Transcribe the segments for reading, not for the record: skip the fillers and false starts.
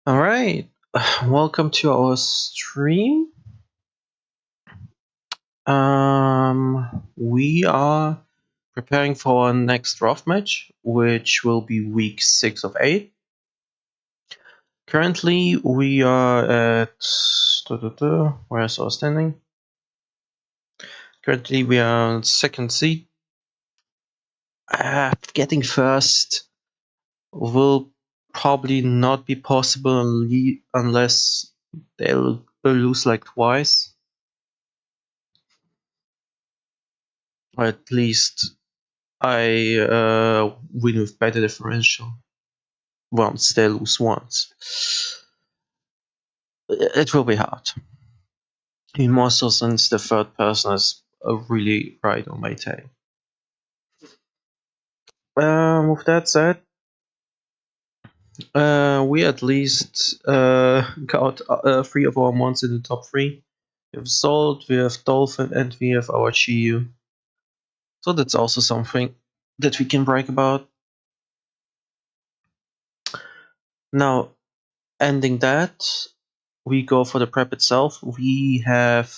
All right, welcome to our stream. We are preparing for our next draft match, which will be week 6 of 8. Currently, we are at where's our standing? Currently, we are on second seed. Getting first will probably not be possible unless they'll lose like twice, or at least I win with better differential once they lose once. It will be hard. Even more so since the third person is really right on my tail. With that said, we at least got 3 of our mons in the top 3. We have Salt, we have Dolphin, and we have our Chiyu. So that's also something that we can brag about. Now, ending that, we go for the prep itself. We have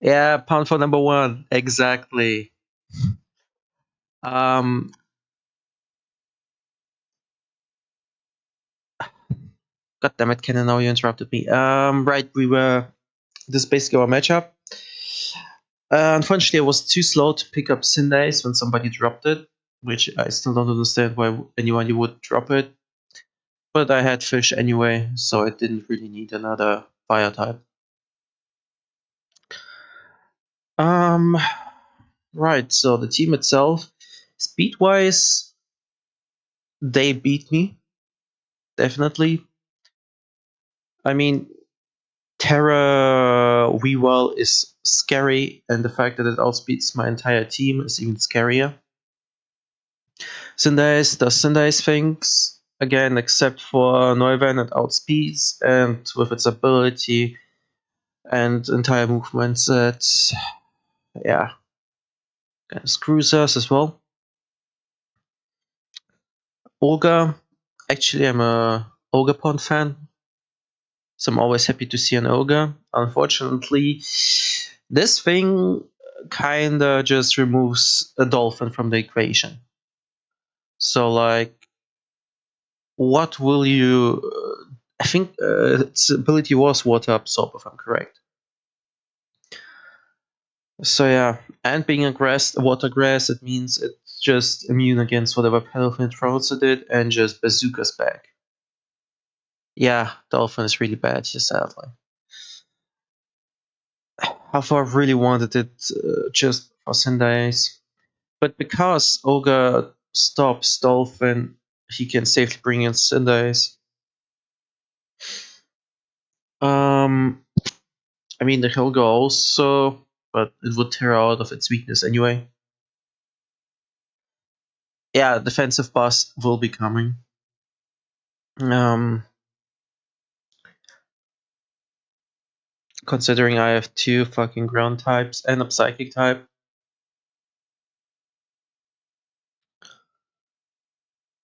pound for number 1. Exactly. Um, God damn it, Kenan, now you interrupted me. Right, this is basically our matchup. Unfortunately, I was too slow to pick up Syndace when somebody dropped it, which I still don't understand why anyone would drop it. But I had fish anyway, so I didn't really need another fire type. Um, right, so the team itself, speed-wise, they beat me, definitely. I mean, Terra Weavile is scary, and the fact that it outspeeds my entire team is even scarier. Cinderace does Cinderace things, again, except for Neuven, it outspeeds, and with its ability and entire movements, that, yeah, kind of screws us as well. Olga, actually, I'm a Ogerpon fan, so I'm always happy to see an Ogre. Unfortunately, this thing kinda just removes a dolphin from the equation. So, like, what will you? I think its ability was water absorb, if I'm correct. So yeah, and being a water grass, it means it's just immune against whatever Pelifin throws at it, and just bazookas back. Yeah, dolphin is really bad, just sadly. However, I really wanted it just for Cinderace. But because Ogre stops Dolphin, he can safely bring in Cinderace. Um, I mean, the Helga also, but it would tear out of its weakness anyway. Yeah, defensive boss will be coming. Um, Considering I have 2 fucking ground types and a psychic type.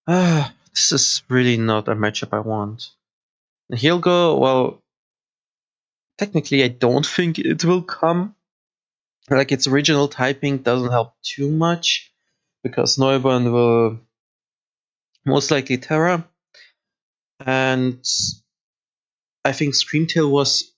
This is really not a matchup I want. Helga, well, technically I don't think it will come. Like, its original typing doesn't help too much, because Neuburn will most likely Terra, and I think Screamtail was.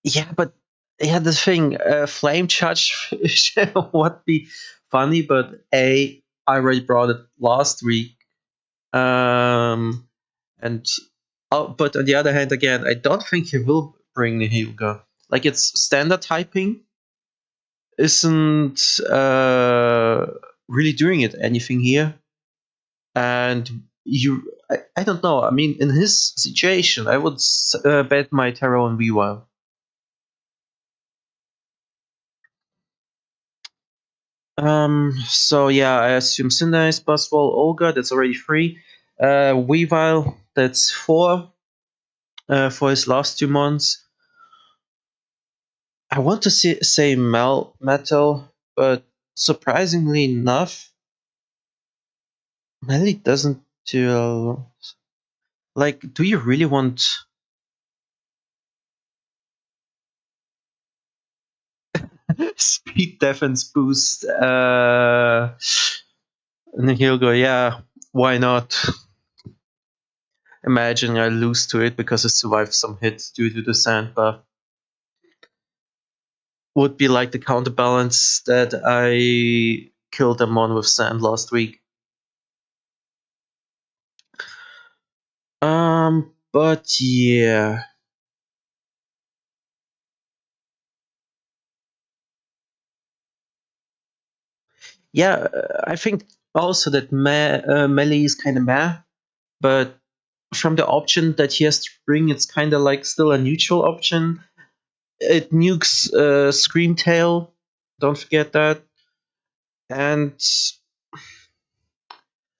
Yeah, but yeah, the thing, Flame Charge would be funny, but I already brought it last week. And but on the other hand, again, I don't think he will bring Nihilga. Like, its standard typing isn't really doing it anything here, and I don't know. I mean, in his situation, I would bet my Terra on Weavile. So yeah, I assume Cinderace, Buzzwole, Olga, that's already 3. Weavile, that's 4 for his last 2 months. I want to say metal, but surprisingly enough, Melly doesn't do. Like, do you really want speed defense boost? And then he'll go, yeah, why not? Imagine I lose to it because I survived some hits due to the sand buff. Would be like the counterbalance that I killed them on with sand last week. But yeah. Yeah, I think also that melee is kind of meh, but from the option that he has to bring, it's kind of like still a neutral option. It nukes Screamtail, don't forget that. And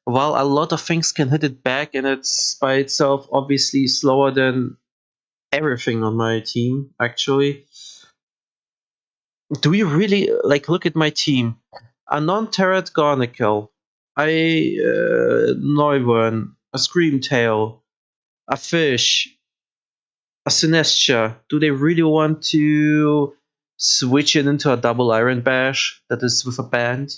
while a lot of things can hit it back, and it's by itself obviously slower than everything on my team, actually. Do we really like look at my team? A non-turret Garnacle, a Noivern, a Screamtail, a Fish, a Sinestia. Do they really want to switch it into a double Iron Bash that is with a band?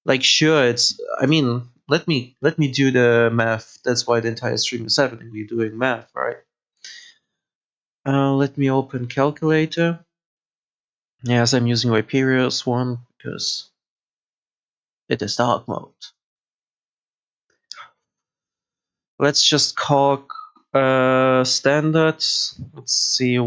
Like, sure, it's. I mean, let me do the math. That's why the entire stream is happening. We're doing math, right? Let me open calculator. Yes, I'm using Rhyperior's one because it is dark mode. Let's just call standards. Let's see.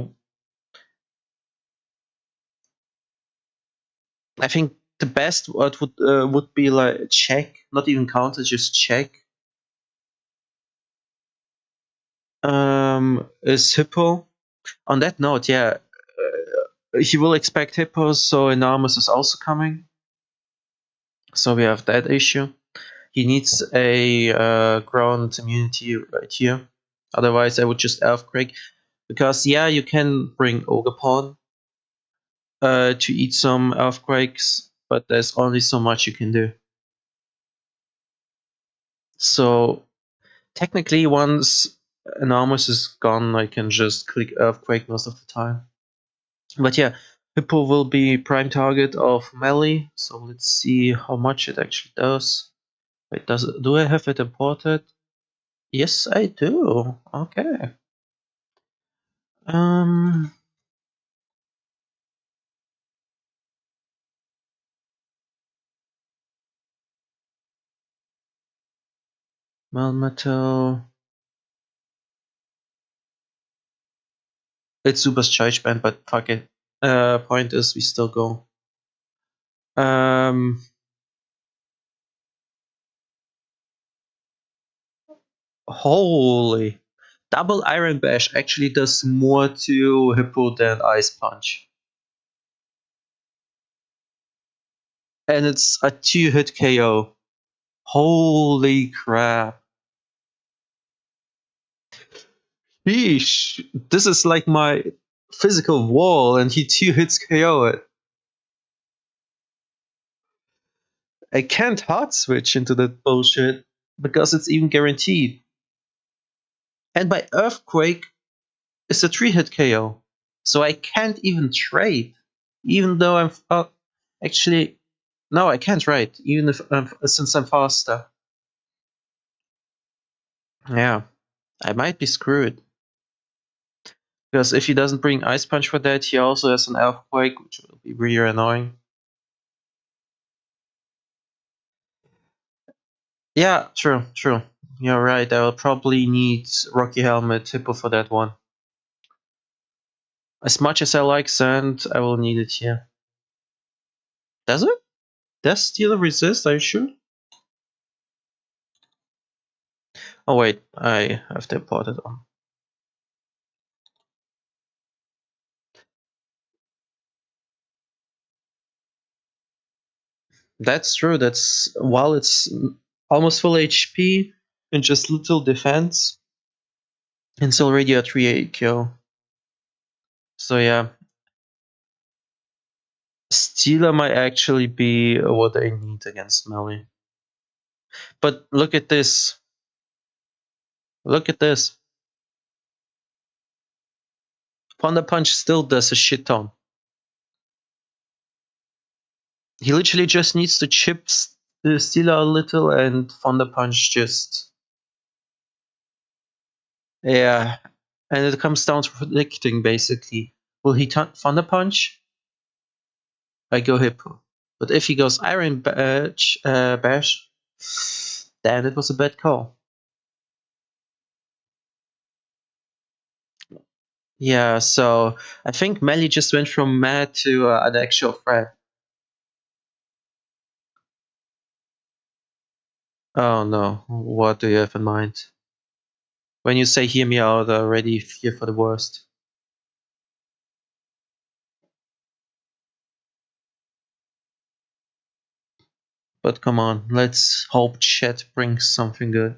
I think the best word would be like check, not even counter, just check. Is Hippo. On that note, yeah, he will expect Hippos, so Enormous is also coming. So we have that issue. He needs a ground immunity right here. Otherwise, I would just Earthquake. Because, yeah, you can bring Ogerpon to eat some Earthquakes, but there's only so much you can do. So, technically, once Enormous is gone, I can just click Earthquake most of the time. But yeah, Hippo will be prime target of melee, so let's see how much it actually does. Wait, do I have it imported? Yes, I do. Okay. Um, Melmetal. It's Super's charge band, but fuck it. Point is, we still go. Um, Holy. Double Iron Bash actually does more to Hippo than Ice Punch. And it's a 2-hit KO. Holy crap. Sheesh. This is like my physical wall, and he 2-hits KO it. I can't hard switch into that bullshit because it's even guaranteed. And by Earthquake, it's a 3-hit KO. So I can't even trade. Even though I'm. Actually, no, I can't trade. Even if since I'm faster. Yeah, I might be screwed. Because if he doesn't bring Ice Punch for that, he also has an Earthquake, which will be really annoying. Yeah, true, true. You're right. I will probably need Rocky Helmet Hippo for that one. As much as I like Sand, I will need it here. Does it? Does Steel resist? Are you sure? Oh wait, I have to import it on. That's true. That's while it's almost full HP and just little defense, it's already a 3-8 kill. So yeah, Stealer might actually be what they need against melee. But look at this. Look at this. Thunder Punch still does a shit ton. He literally just needs to chip the Stealer a little, and Thunder Punch just. Yeah. And it comes down to predicting, basically. Will he Thunder Punch? I go Hippo. But if he goes Iron Bash, then it was a bad call. Yeah, so I think Melly just went from mad to an actual threat. Oh no, what do you have in mind? When you say hear me out, I already fear for the worst. But come on, let's hope chat brings something good.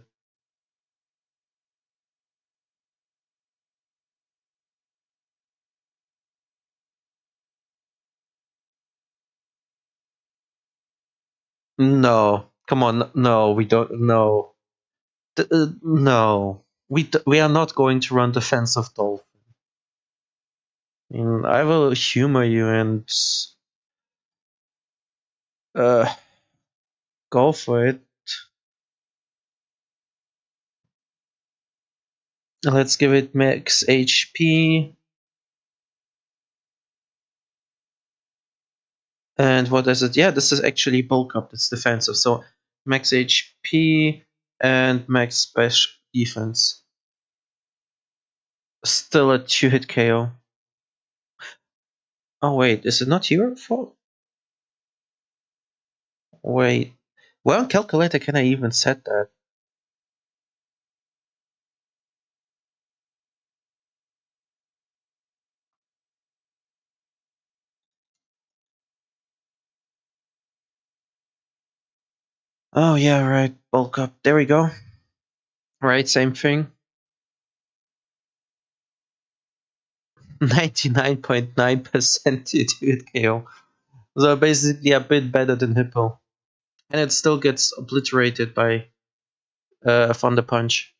No, come on, no, we don't. No, no, we are not going to run defense of Dolphin. I mean, I will humor you and uh, go for it. Let's give it max HP. And what is it? Yeah, this is actually bulk up. It's defensive. So max HP and max special defense. Still a 2-hit KO. Oh wait, is it not your fault? Wait. Where on calculator can I even set that? Oh yeah, right. Bulk up. There we go. Right, same thing. 99.9% 2-hit KO. So basically a bit better than Hippo. And it still gets obliterated by Thunder Punch.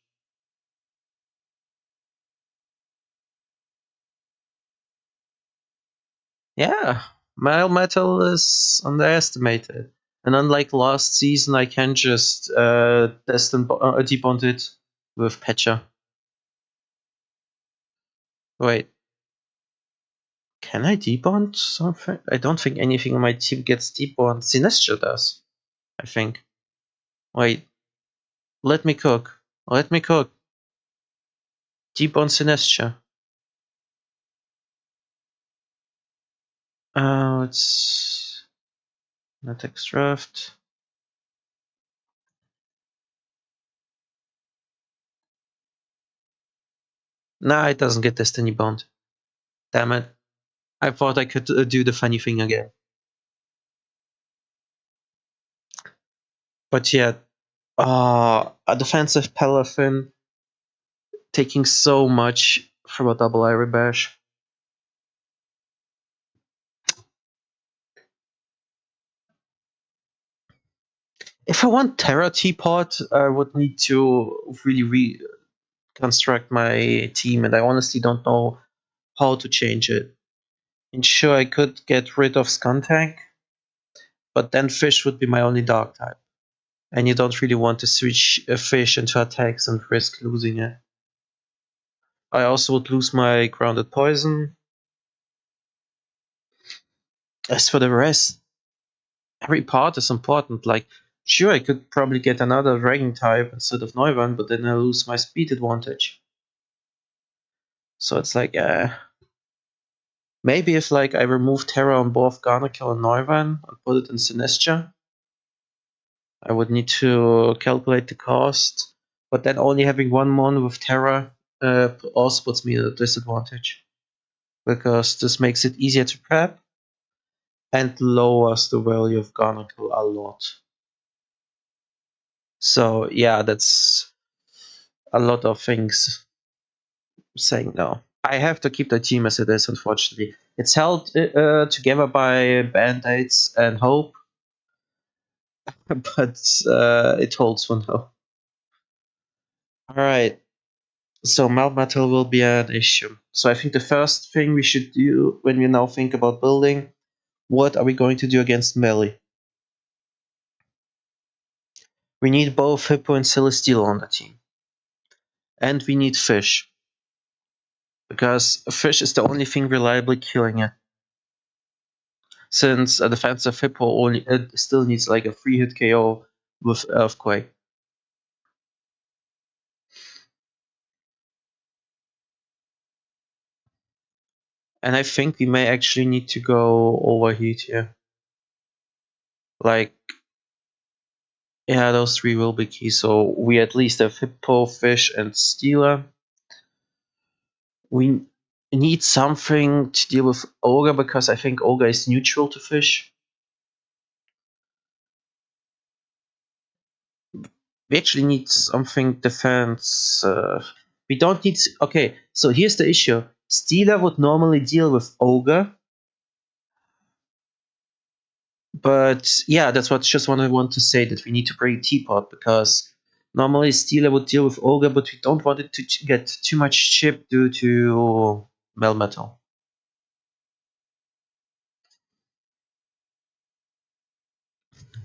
Yeah, Mile Metal is underestimated. And unlike last season, I can just debond it with Petcha. Wait, can I debond something? I don't think anything on my team gets debond. Sinestro does, I think. Wait, let me cook. Let me cook. Debond Sinestro. It's not extract. Nah, it doesn't get Destiny Bond. Damn it. I thought I could do the funny thing again. But yeah, a defensive Palafin taking so much from a double Iron Bash. If I want Terra Teapot, I would need to really reconstruct my team, and I honestly don't know how to change it. And sure, I could get rid of Skuntank, but then Fish would be my only Dark type. And you don't really want to switch a Fish into attacks and risk losing it. I also would lose my Grounded Poison. As for the rest, every part is important. Like, sure, I could probably get another Dragon type instead of Neuron, but then I lose my speed advantage. So it's like, maybe if like I remove Terra on both Garnakill and Neuron and put it in Sinistcha, I would need to calculate the cost. But then only having one mon with Terra also puts me at a disadvantage, because this makes it easier to prep and lowers the value of Garnakill a lot. So yeah, that's a lot of things saying no. I have to keep the team as it is, unfortunately. It's held together by band-aids and hope, but it holds for now. Alright, so Melmetal will be an issue. So I think the first thing we should do when we now think about building, what are we going to do against melee? We need both Hippo and Celestial on the team. And we need Fish. Because Fish is the only thing reliably killing it. Since a defensive Hippo only still needs like a 3-hit KO with Earthquake. And I think we may actually need to go overheat here. Like, yeah, those three will be key. So we at least have Hippo, Fish, and Stealer. We need something to deal with Ogre because I think Ogre is neutral to Fish. We actually need something defense. We don't need. Okay, so here's the issue. Stealer would normally deal with Ogre. But yeah, that's what I want to say, that we need to bring Teapot because normally Stealer would deal with Ogre, but we don't want it to get too much chip due to Melmetal.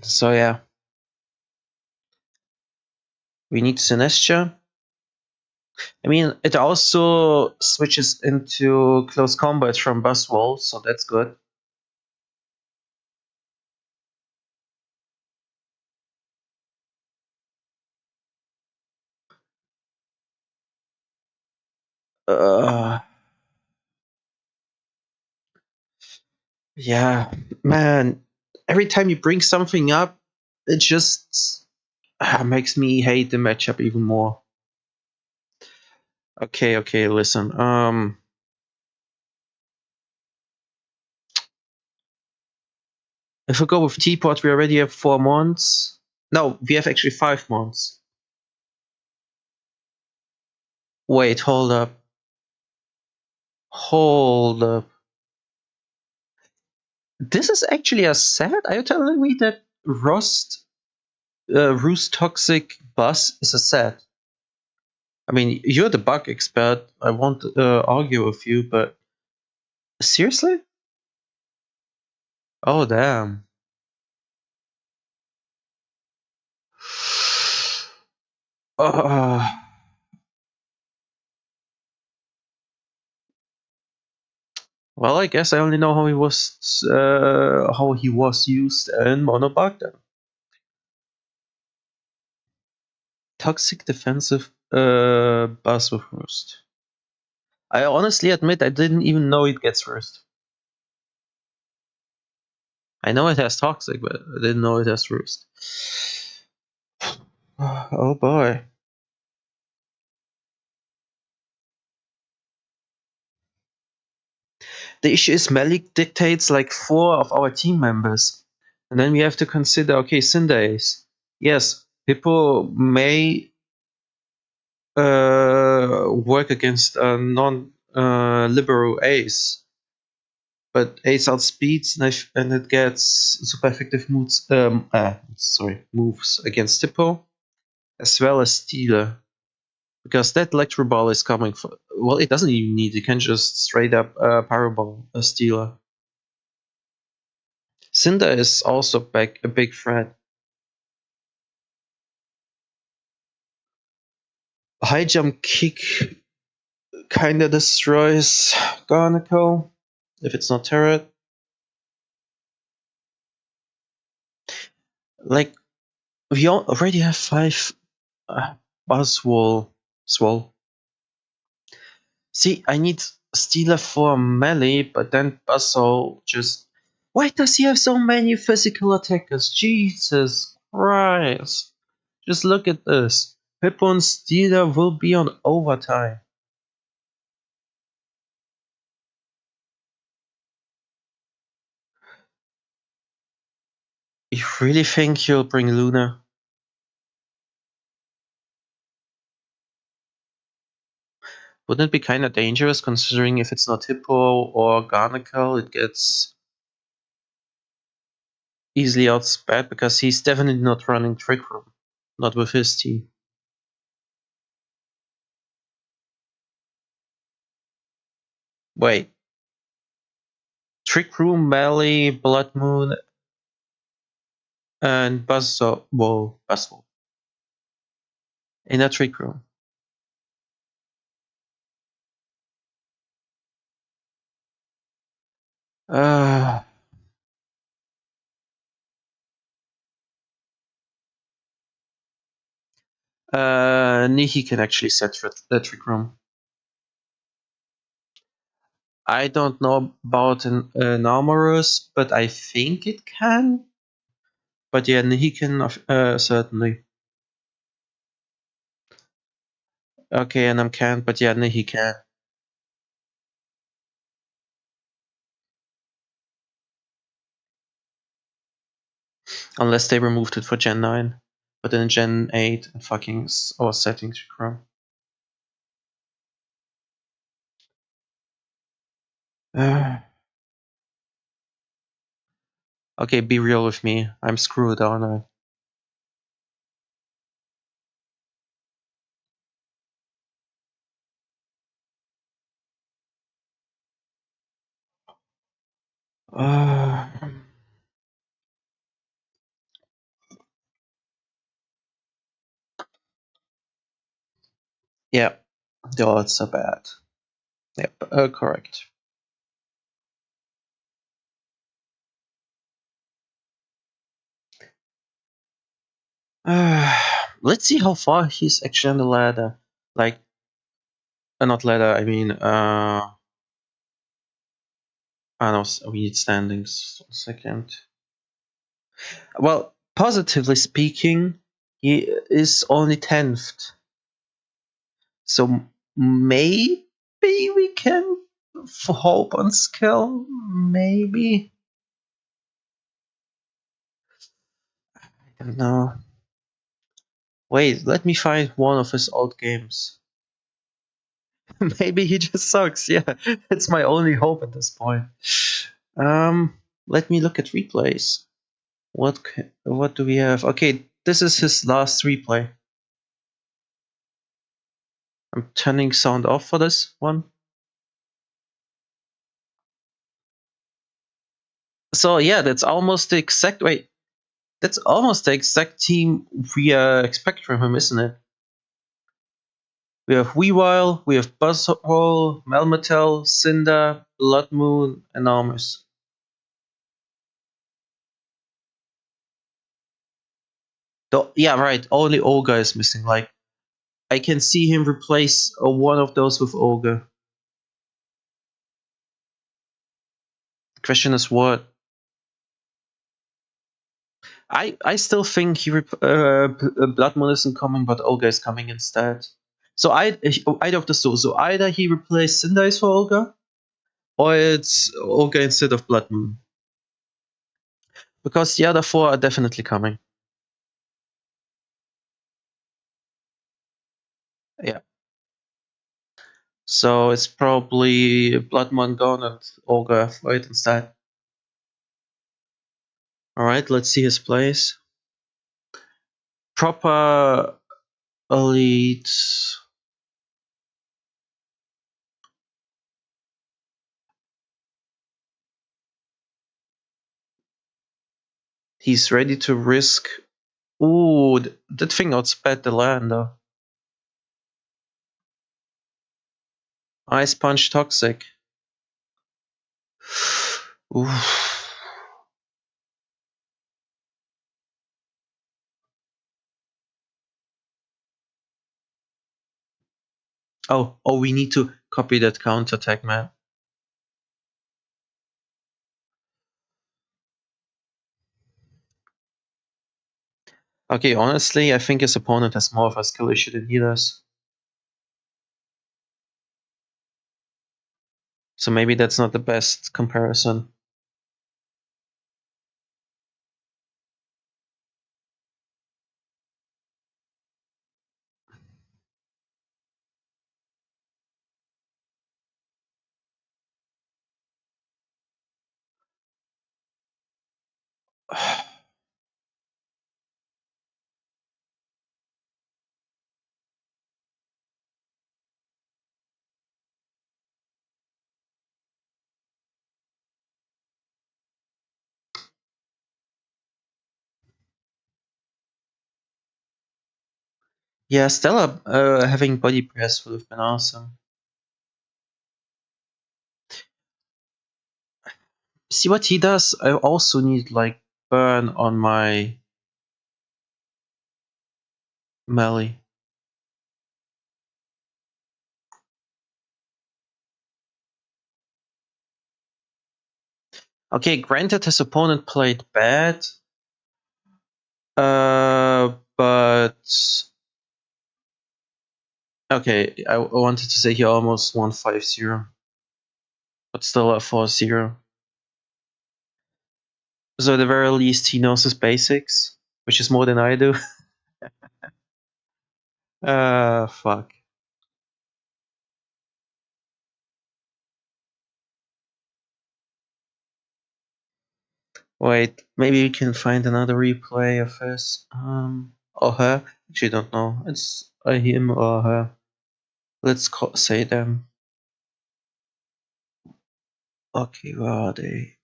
So yeah, we need Sinestia. I mean, it also switches into close combat from Buzzwole, so that's good. Uh, yeah, man. Every time you bring something up, it just makes me hate the matchup even more. Okay, listen. If we go with Teapot, we already have 4 months. No, we have actually 5 months. Wait, hold up. Hold up. This is actually a set? Are you telling me that Roost Toxic Buzz is a set? I mean, you're the bug expert. I won't argue with you, but seriously? Oh, damn. Uh, well, I guess I only know how he was used in Monobug then. Toxic defensive Buzz with Roost. I honestly admit I didn't even know it gets Roost. I know it has Toxic, but I didn't know it has Roost. Oh boy. The issue is Malik dictates like 4 of our team members. And then we have to consider, okay, Cinderace. Yes, Hippo may work against a non-libero Ace. But Ace outspeeds and it gets super effective moves against Hippo, as well as Stealer. Because that Electro Ball is coming for. Well, it doesn't even need. You can just straight up Pyro Ball a Stealer. Cinder is also a big threat. High Jump Kick kinda destroys Garnacle if it's not turret. Like, we already have 5 Buzzwole. Swole. See, I need Stealer for melee, but then Buzzwole just. Why does he have so many physical attackers? Jesus Christ. Just look at this. Hippo and Stealer will be on overtime. You really think he'll bring Luna? Wouldn't it be kind of dangerous considering if it's not Hippo or Garnacle, it gets easily outsped because he's definitely not running Trick Room. Not with his team. Wait. Trick Room, Melee, Blood Moon, and Buzzsaw. Whoa, Buzzsaw. In a Trick Room. Nihi can actually set the Trick Room. I don't know about an Armorous, but I think it can. But yeah, Nihi can certainly. Okay, and I can't, but yeah, Nihi can. Unless they removed it for Gen 9. But in Gen 8, fucking our settings Chrome. Okay, be real with me. I'm screwed, aren't I? Yeah, the odds are bad. Yep, correct. Let's see how far he's actually on the ladder. Like, not ladder, I mean, I know, we need standings. 1 second. Well, positively speaking, he is only 10th. So maybe we can hope on skill. Maybe. I don't know. Wait, let me find one of his old games. Maybe he just sucks. Yeah, it's my only hope at this point. Let me look at replays. What do we have? Okay, this is his last replay. I'm turning sound off for this one. So yeah, that's almost the exact That's almost the exact team we expect from him, isn't it? We have Weavile, we have Buzzroll, Melmetal, Cinder, Blood Moon, and Armus. Yeah, right. Only Olga is missing. Like, I can see him replace one of those with Olga. The question is what? I still think Blood Moon isn't coming, but Olga is coming instead. So either of the two. So either he replaced Cinderace for Olga, or it's Olga instead of Blood Moon. Because the other four are definitely coming. Yeah. So it's probably Blood Moon gone and Olga right instead. Alright, let's see his plays. Proper elite. He's ready to risk. Ooh, that thing outsped the land though. Ice Punch Toxic. Oof. Oh, we need to copy that counterattack, man. Okay, honestly, I think his opponent has more of a skill issue than he does. So maybe that's not the best comparison. Yeah, Stella having body press would have been awesome. See what he does? I also need like burn on my melee. Okay, granted his opponent played bad. But okay, I wanted to say he almost won 5-0, but still a 4-0. So at the very least, he knows his basics, which is more than I do. Fuck. Wait, maybe we can find another replay of his. Or her. Actually, don't know. It's him or her. Let's say them. Okay, where are they?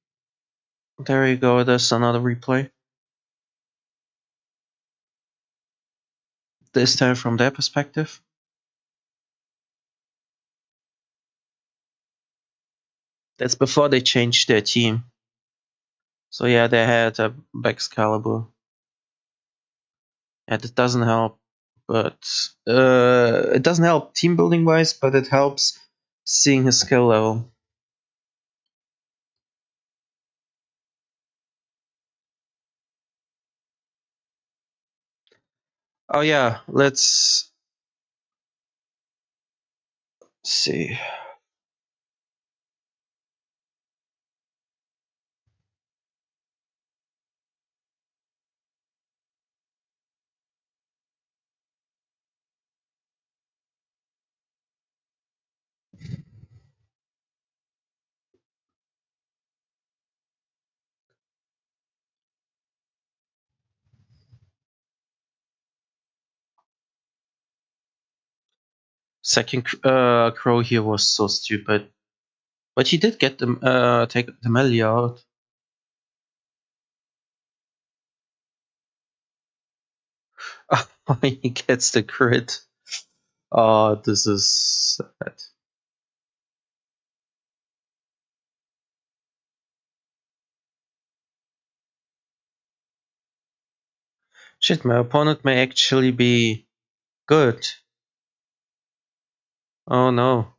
There you go. There's another replay. This time from their perspective. That's before they changed their team. So yeah, they had a Excalibur. And it doesn't help, but it doesn't help team building wise, but it helps seeing his skill level. Oh yeah, let's see. Second Crow here was so stupid, but he did get them take the melee out. He gets the crit. Oh, this is sad. Shit, my opponent may actually be good. Oh no.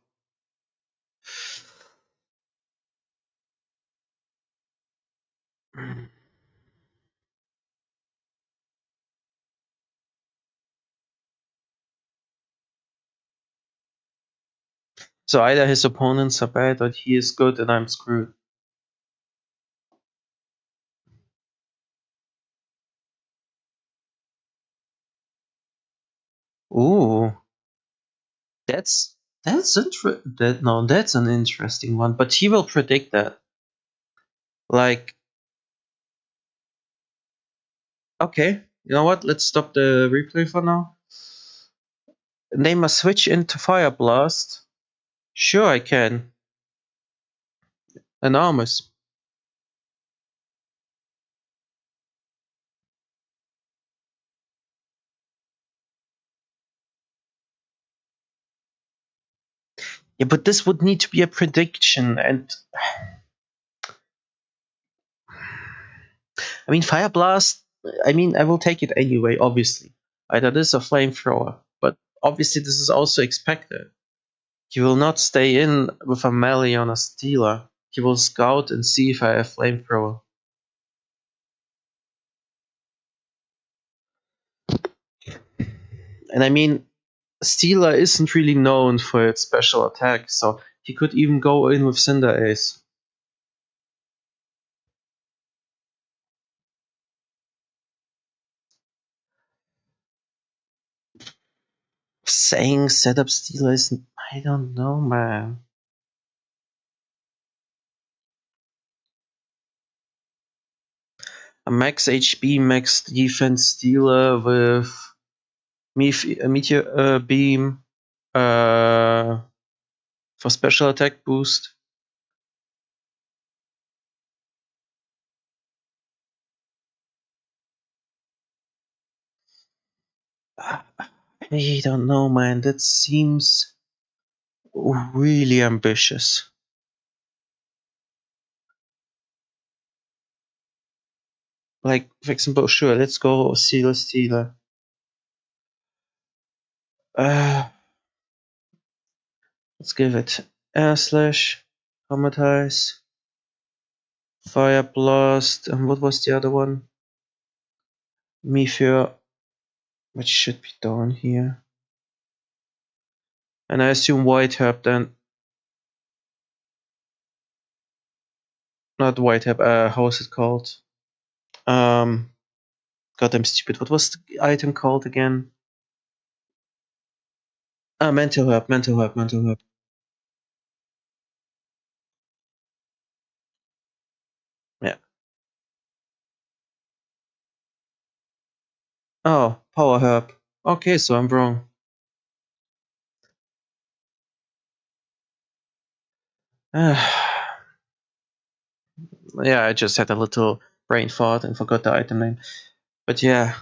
So either his opponents are bad or he is good and I'm screwed. Ooh. That's that's an interesting one, but he will predict that. Like, okay, you know what? Let's stop the replay for now. Name a switch into Fire Blast. Sure, I can. Enormous. Yeah, but this would need to be a prediction, and I mean, Fire Blast. I mean, I will take it anyway. Obviously, either this or Flamethrower, but obviously this is also expected. He will not stay in with a melee on a Stealer. He will scout and see if I have Flamethrower. And I mean, Stealer isn't really known for its special attack, so he could even go in with Cinder Ace. Saying setup Stealer isn't. I don't know, man. A max HP, max defense Stealer with Meteor Beam for special attack boost. I I don't know, man. That seems really ambitious. Like, for example, sure, let's go Steeler Steeler. Let's give it Air Slash, Traumatize, Fire Blast, and what was the other one? Meteor, which should be down here. And I assume White Herb then. Not White Herb, how is it called? Um, Goddamn stupid. What was the item called again? Mental Herb, Mental Herb, Mental Herb. Yeah. Oh, Power Herb. Okay, so I'm wrong. Yeah, I just had a little brain fart and forgot the item name. But yeah.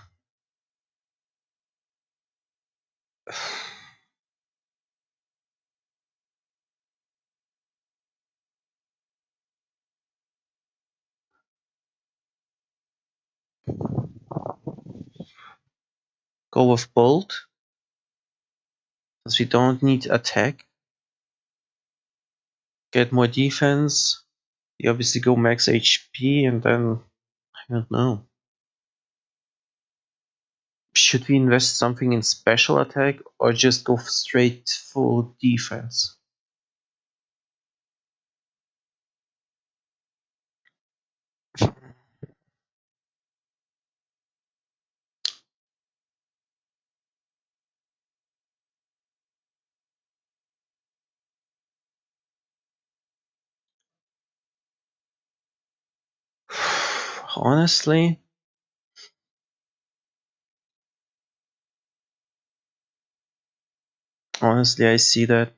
Go with Bolt. Because we don't need attack. Get more defense. You obviously go max HP and then I don't know. Should we invest something in special attack or just go straight full defense? Honestly, I see that. I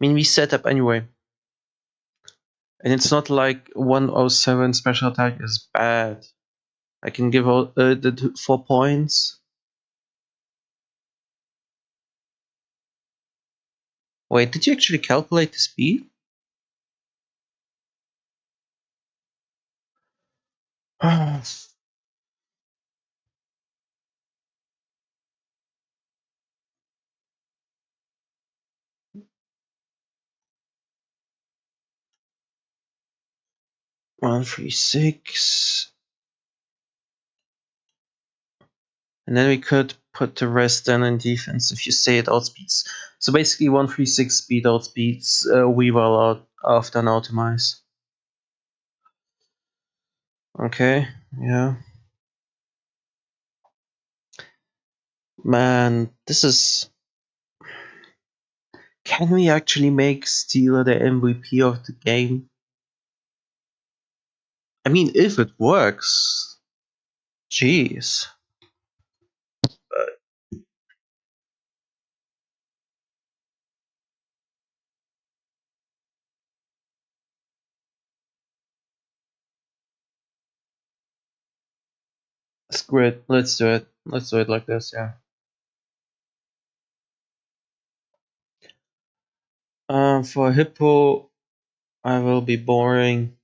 mean, we set up anyway. And it's not like 107 special attack is bad. I can give out the 4 points. Wait, did you actually calculate the speed? One, three, six. And then we could put the rest then in defense if you say it outspeeds. So basically 136 speed outspeeds Weevil out after an optimize. Okay, yeah. Man, this is... Can we actually make Steeler the MVP of the game? I mean, if it works. Jeez. Screw it. Let's do it. Let's do it like this, yeah. For Hippo, I will be boring.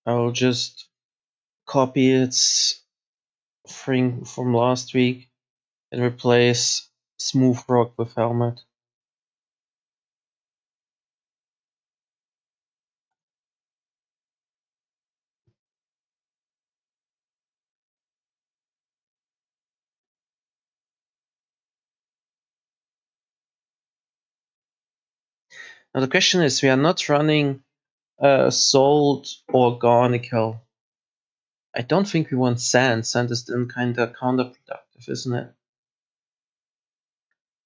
I will just copy its thing from last week and replace Smooth Rock with Helmet. Now the question is, we are not running Salt or Garnicle. I don't think we want Sand. Sand is then kind of counterproductive, isn't it?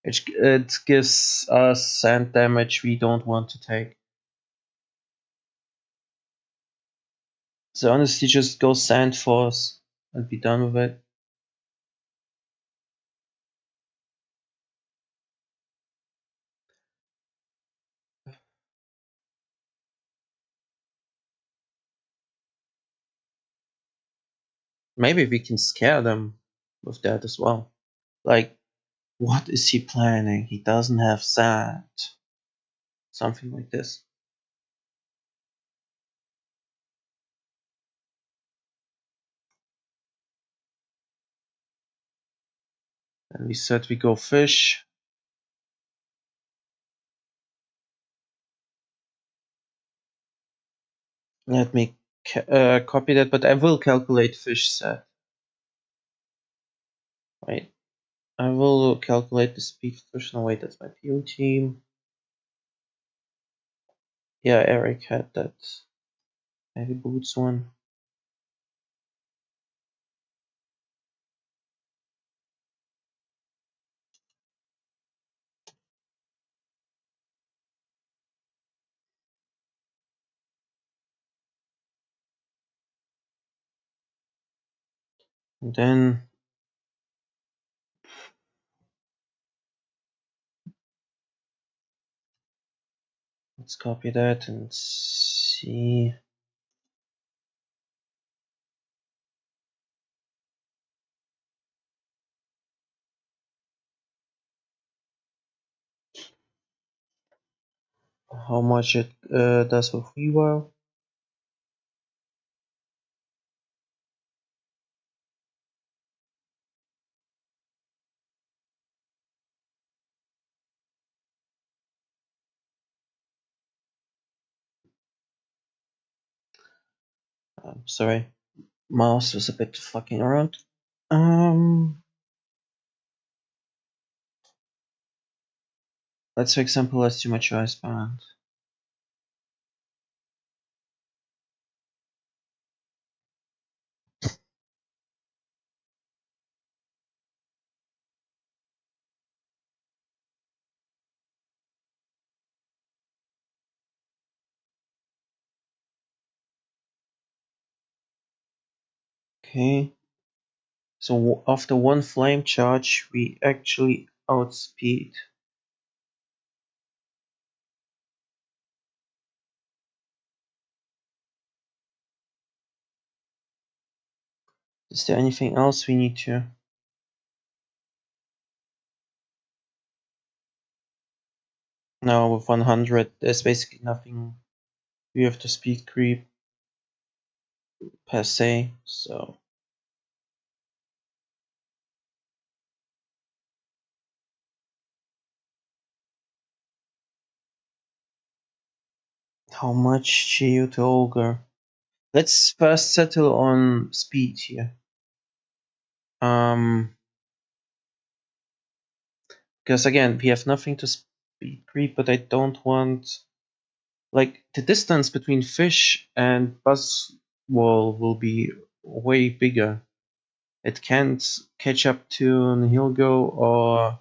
It gives us sand damage we don't want to take. So honestly, just go Sand Force and be done with it. Maybe we can scare them. with that as well. Like, what is he planning? He doesn't have that. Something like this. And we said we go fish. Let me copy that, but I will calculate fish set. Wait, I will calculate the speed of fish. No, wait, that's my PO team. Yeah, Eric had that heavy boots one. And then let's copy that and see. How much it does with rewild. Sorry, mouse was a bit fucking around. Let's for example, let's do my choice band. Okay. So after one flame charge, we actually outspeed. Is there anything else we need to? No, with 100, there's basically nothing we have to speed creep per se, so. How much Geo to Ogre? Let's first settle on speed here. Because again, we have nothing to speed creep, but I don't want, like, the distance between fish and Buzzwole will be way bigger. It can't catch up to Nihilgo or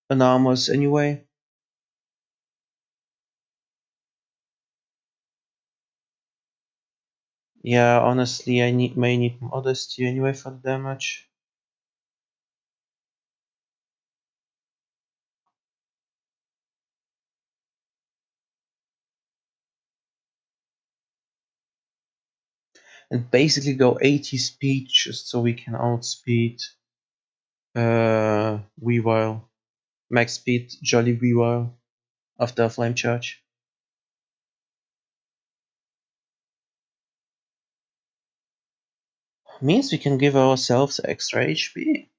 Anonymous anyway. Yeah, honestly, I may need Modesty anyway for the damage. And basically go 80 speed just so we can outspeed Weavile. Max speed Jolly Weavile after a flame charge. Means we can give ourselves extra HP.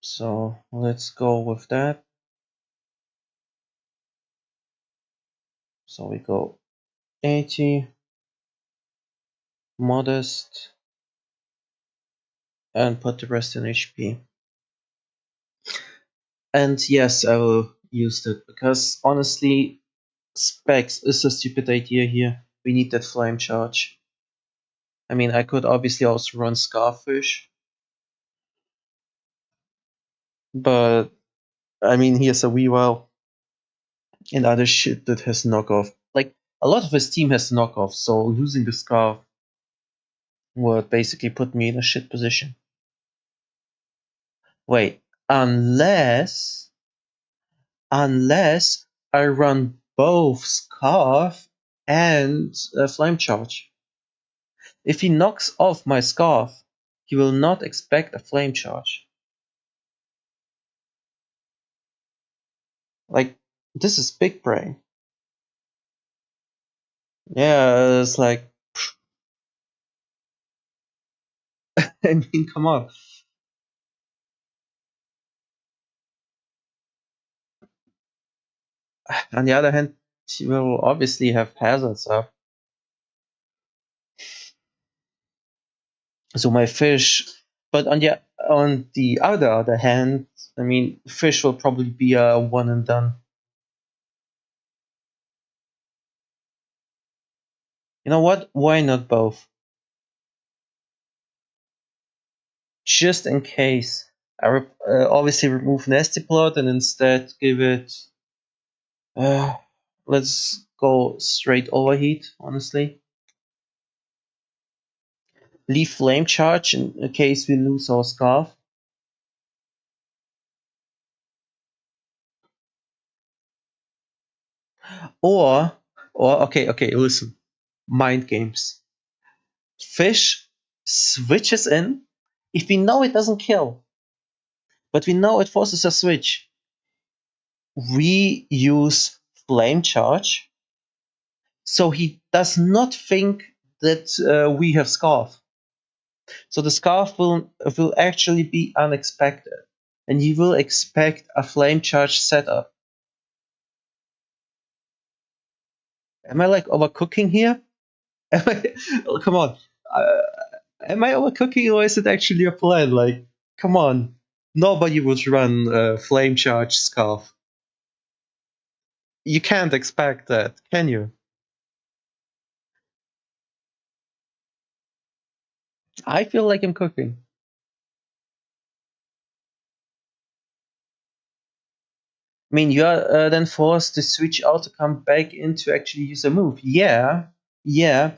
So let's go with that. So we go 80, Modest, and put the rest in HP. And yes, I will use that because honestly, Specs is a stupid idea here. We need that flame charge. I mean, I could obviously also run Scarfish, but I mean, he has a Weavile and other shit that has knockoff. Like, a lot of his team has knockoff, so losing the Scarf would basically put me in a shit position. Wait, unless I run both Scarf and Flame Charge. If he knocks off my Scarf, he will not expect a Flame Charge. Like, this is big brain. Yeah, it's like, I mean, come on. On the other hand, he will obviously have hazards up. So my fish, but on the other hand, I mean, fish will probably be a one and done. You know what? Why not both? Just in case. Obviously remove Nasty Plot and instead give it. Uh, let's go straight Overheat, honestly. Leave Flame Charge in case we lose our Scarf. Or, okay, listen. Mind games. Fish switches in. If we know it doesn't kill, but we know it forces a switch, we use Flame Charge so he does not think that we have Scarf. So the Scarf will actually be unexpected, and you will expect a Flame Charge setup. Am I like overcooking here? Come on. Uh, am I overcooking or is it actually a plan? Like, come on. Nobody would run Flame Charge Scarf. You can't expect that, can you? I feel like I'm cooking. I mean, you are then forced to switch out to come back in to actually use a move. Yeah, yeah.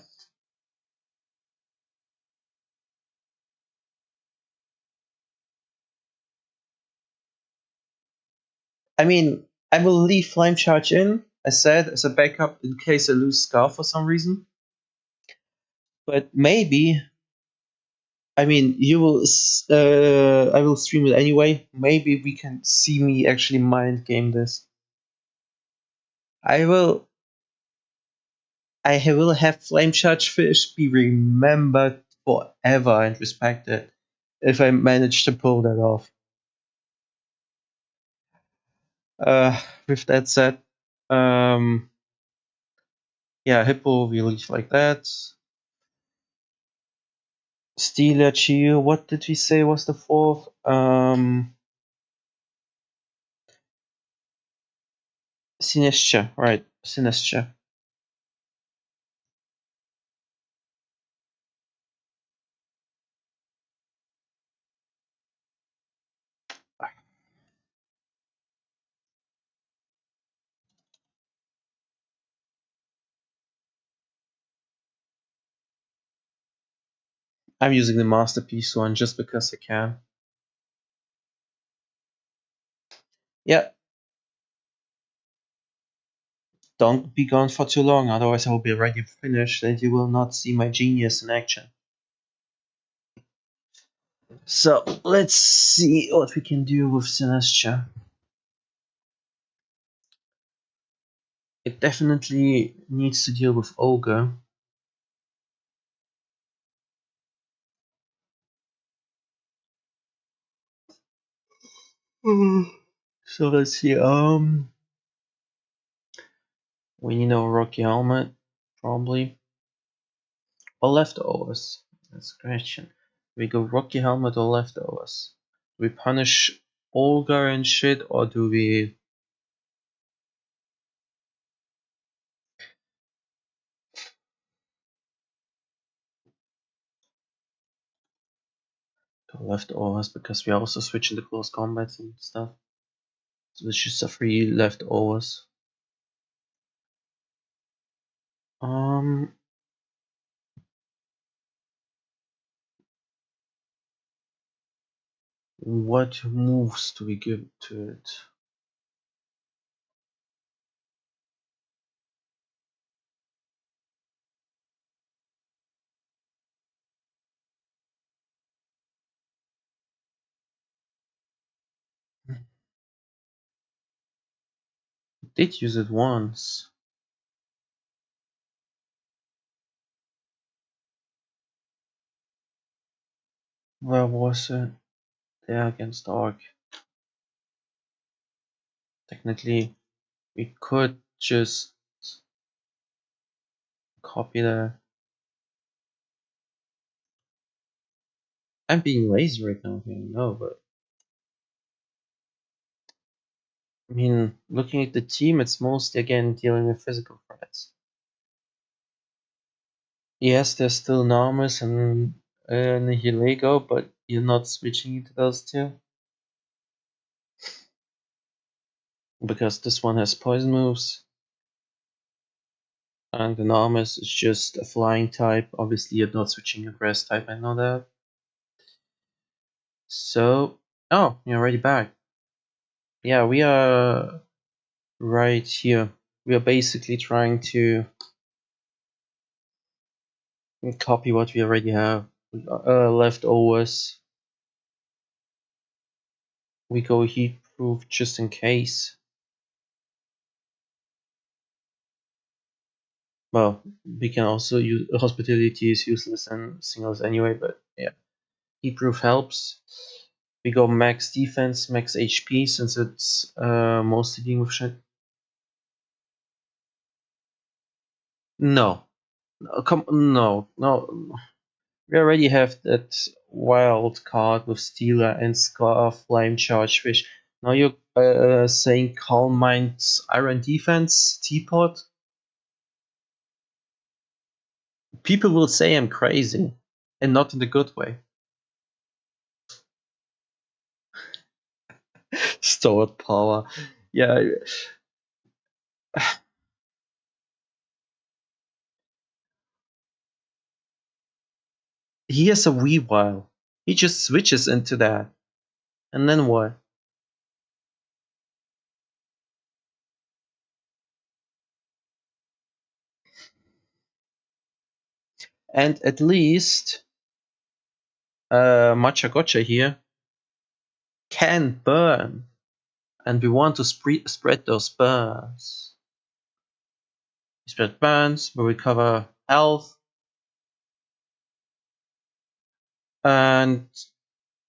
I mean, I will leave Flame Charge in, as said, as a backup in case I lose Scarf for some reason. But maybe, I mean, I will stream it anyway. Maybe we can see me actually mind game this. I will, will have Flame Charge Fish be remembered forever and respected if I manage to pull that off. With that said, um, yeah, Hippo we leave like that. Steeler, Chio, what did we say was the fourth? Sinistra, right, Sinistra. I'm using the Masterpiece one just because I can. Yeah, don't be gone for too long, otherwise I will be already finished and you will not see my genius in action. So, let's see what we can do with Sinistra. It definitely needs to deal with Ogre. So let's see, we need a Rocky Helmet, probably. Or leftovers? That's the question. We go Rocky Helmet or leftovers? Do we punish Olga and shit, or do we... go leftovers, because we are also switching the close combats and stuff. So it's just a free leftovers. Um... What moves do we give to it? did use it once. Where was it? There against Orc. Technically, we could just copy the. I'm being lazy right now, no, but I mean, looking at the team, it's mostly again dealing with physical threats. Yes, there's still Namus and Nihilego, but you're not switching into those two. Because this one has poison moves. And the Namus is just a flying type. Obviously, you're not switching a grass type, I know that. So, oh, you're already back. Yeah, we are right here. We are basically trying to copy what we already have. Leftovers. We go heat proof just in case. Well, we can also use hospitality is useless in singles anyway, but yeah. Heat proof helps. We go max defense, max HP since it's mostly dealing with shit. No. No. We already have that wild card with Stealer and Scarf, Flame Charge Fish. Now you're saying Calm Mind's Iron Defense, Teapot? People will say I'm crazy, and not in the good way. Stored power. Yeah. He has a Weavile. He just switches into that. And then what? And at least Matcha Gotcha here can burn. And we want to spread those burns. We spread burns, we recover health. And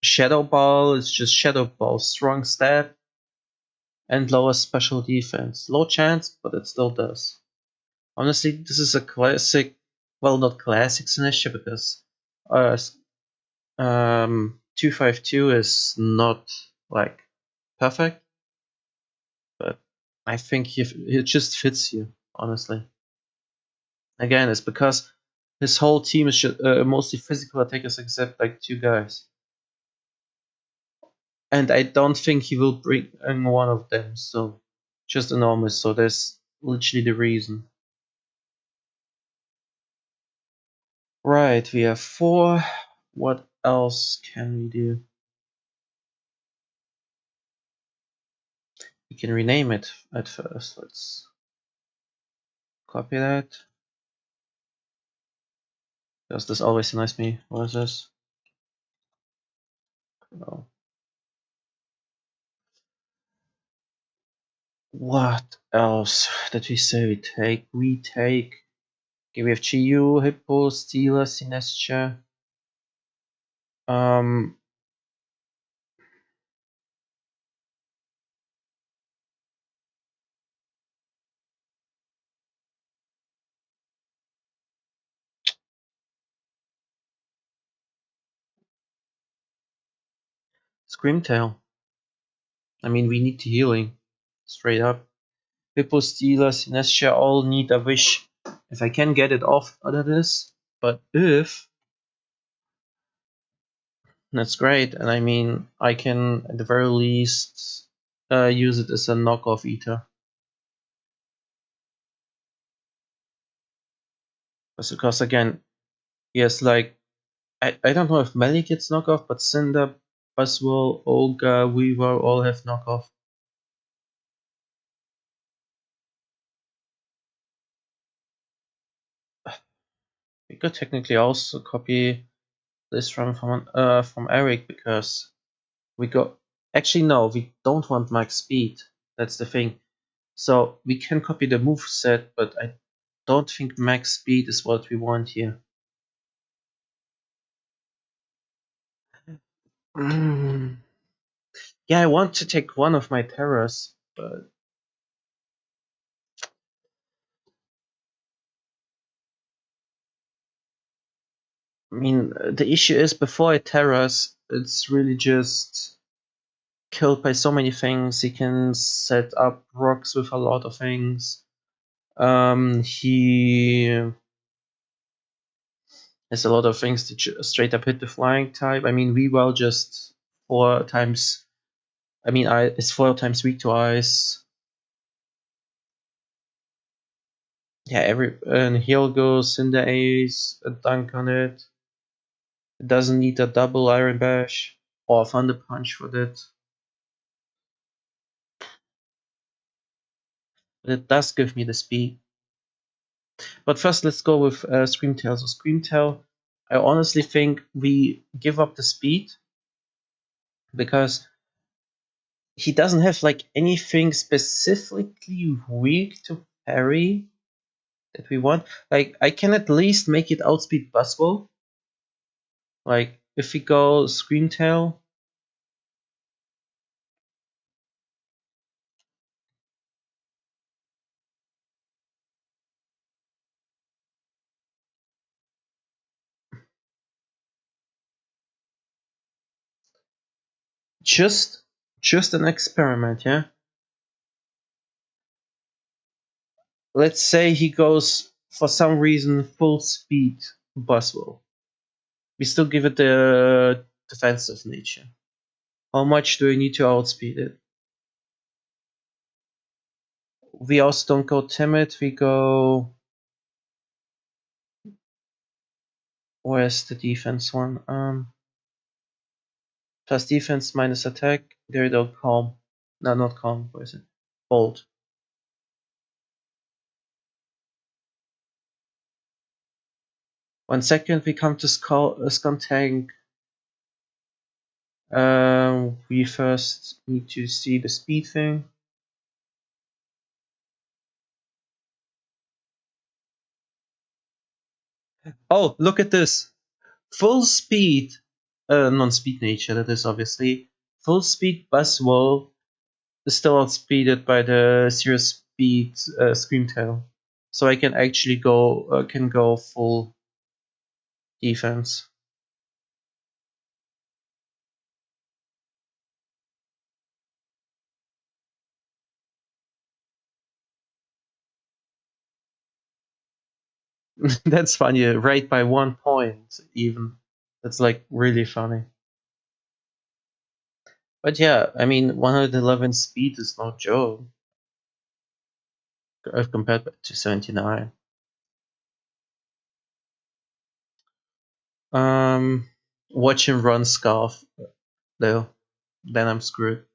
Shadow Ball is just Shadow Ball, strong stat, and lower special defense. Low chance, but it still does. Honestly, this is a classic, well, not classic Sinestia because 252 is not like perfect, but I think it just fits you, honestly. Again, it's because his whole team is mostly physical attackers except like two guys. And I don't think he will bring one of them, so just enormous. So that's literally the reason. Right, we have 4. What else can we do? We can rename it at first. Let's copy that. Does this always nice me? What is this? Oh. What else did we say we take? We take. Okay, we have GU, Hippo, Steeler, Sinestia. Screamtail. I mean, we need healing. Straight up. Hippo, Steeler, Sinestia all need a wish. If I can get it off, that is. But if, that's great. And I mean, I can at the very least use it as a knockoff eater. Because again, he has like, I don't know if Melly gets knockoff, but Cinder, Buzzwole, Olga, Weaver all have knockoff. We could technically also copy this from Eric because we got. Actually, no, we don't want max speed. That's the thing. So we can copy the move set, but I don't think max speed is what we want here. Yeah, I want to take one of my terrors, but I mean, the issue is before it terrors, it's really just killed by so many things. He can set up rocks with a lot of things. He has a lot of things to straight up hit the flying type. I mean, Weavile just 4 times. I mean, it's 4 times weak to ice. Yeah, and he'll go Cinder Ace, a dunk on it. It doesn't need a double Iron Bash or Thunder Punch for that. But it does give me the speed. But first, let's go with Screamtail. So Screamtail, I honestly think we give up the speed because he doesn't have like anything specifically weak to parry that we want. Like I can at least make it outspeed Buzzwole. Like if we go Screamtail, just an experiment, yeah. Let's say he goes for some reason full speed Buzzwole. We still give it the defensive nature. How much do we need to outspeed it? We also don't go timid, we go. Where's the defense one? Plus defense minus attack. There you go, calm. No, not calm. Where is it? Bold. One second, we come to Skuntank. We first need to see the speed thing. Oh, look at this. Full speed, non-speed nature, that is obviously. Full speed Buzzwole is still outspeeded by the zero speed Screamtail. So I can actually go full defense. That's funny, right by 1 point even. That's like really funny. But yeah, I mean 111 speed is no joke compared to 79. Watch him run Scarf though, then I'm screwed.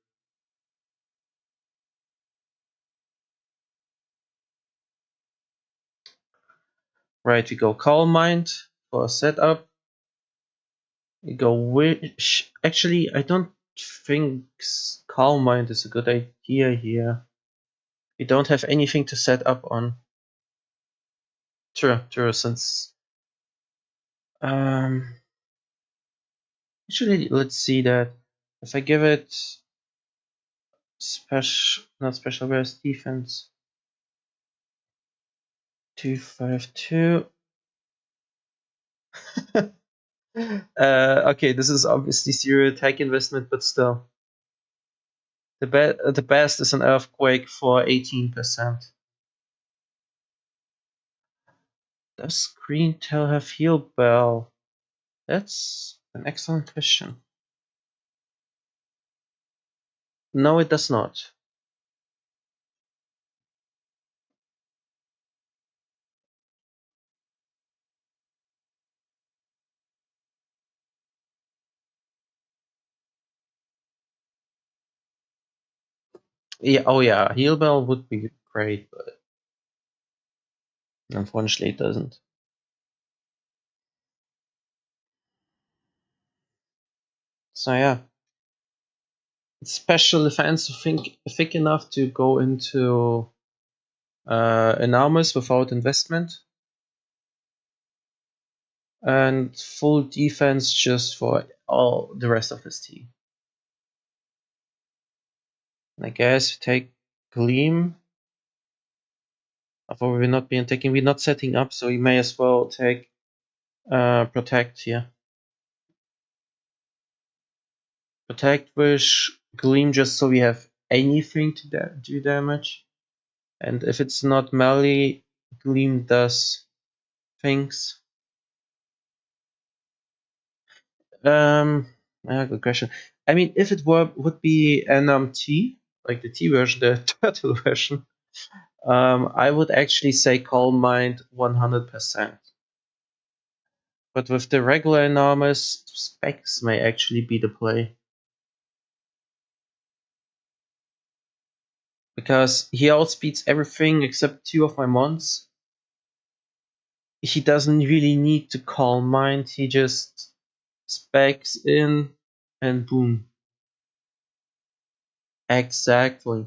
Right, we go Calm Mind for a setup. We go Wish. Actually, I don't think Calm Mind is a good idea here. We don't have anything to set up on. True, since actually let's see that. If I give it not special burst defense 252. Okay, this is obviously zero attack investment, but still. The best is an earthquake for 18%. Does Screamtail have Heal Bell? That's an excellent question. No, it does not. Yeah, oh yeah, Heal Bell would be great, but unfortunately it doesn't. So yeah. special defense thick enough to go into enormous without investment, and full defense just for all the rest of his team. And I guess take Gleam. Although we're not being taking, we're not setting up, so we may as well take Protect here. Protect with Gleam just so we have anything to do damage. And if it's not melee, Gleam does things. Good question. I mean, if it would be an T, like the T version, the turtle version, I would actually say Calm Mind 100%. But with the regular enormous, Specs may actually be the play. Because he outspeeds everything except 2 of my mons. He doesn't really need to Calm Mind, he just specs in and boom. Exactly.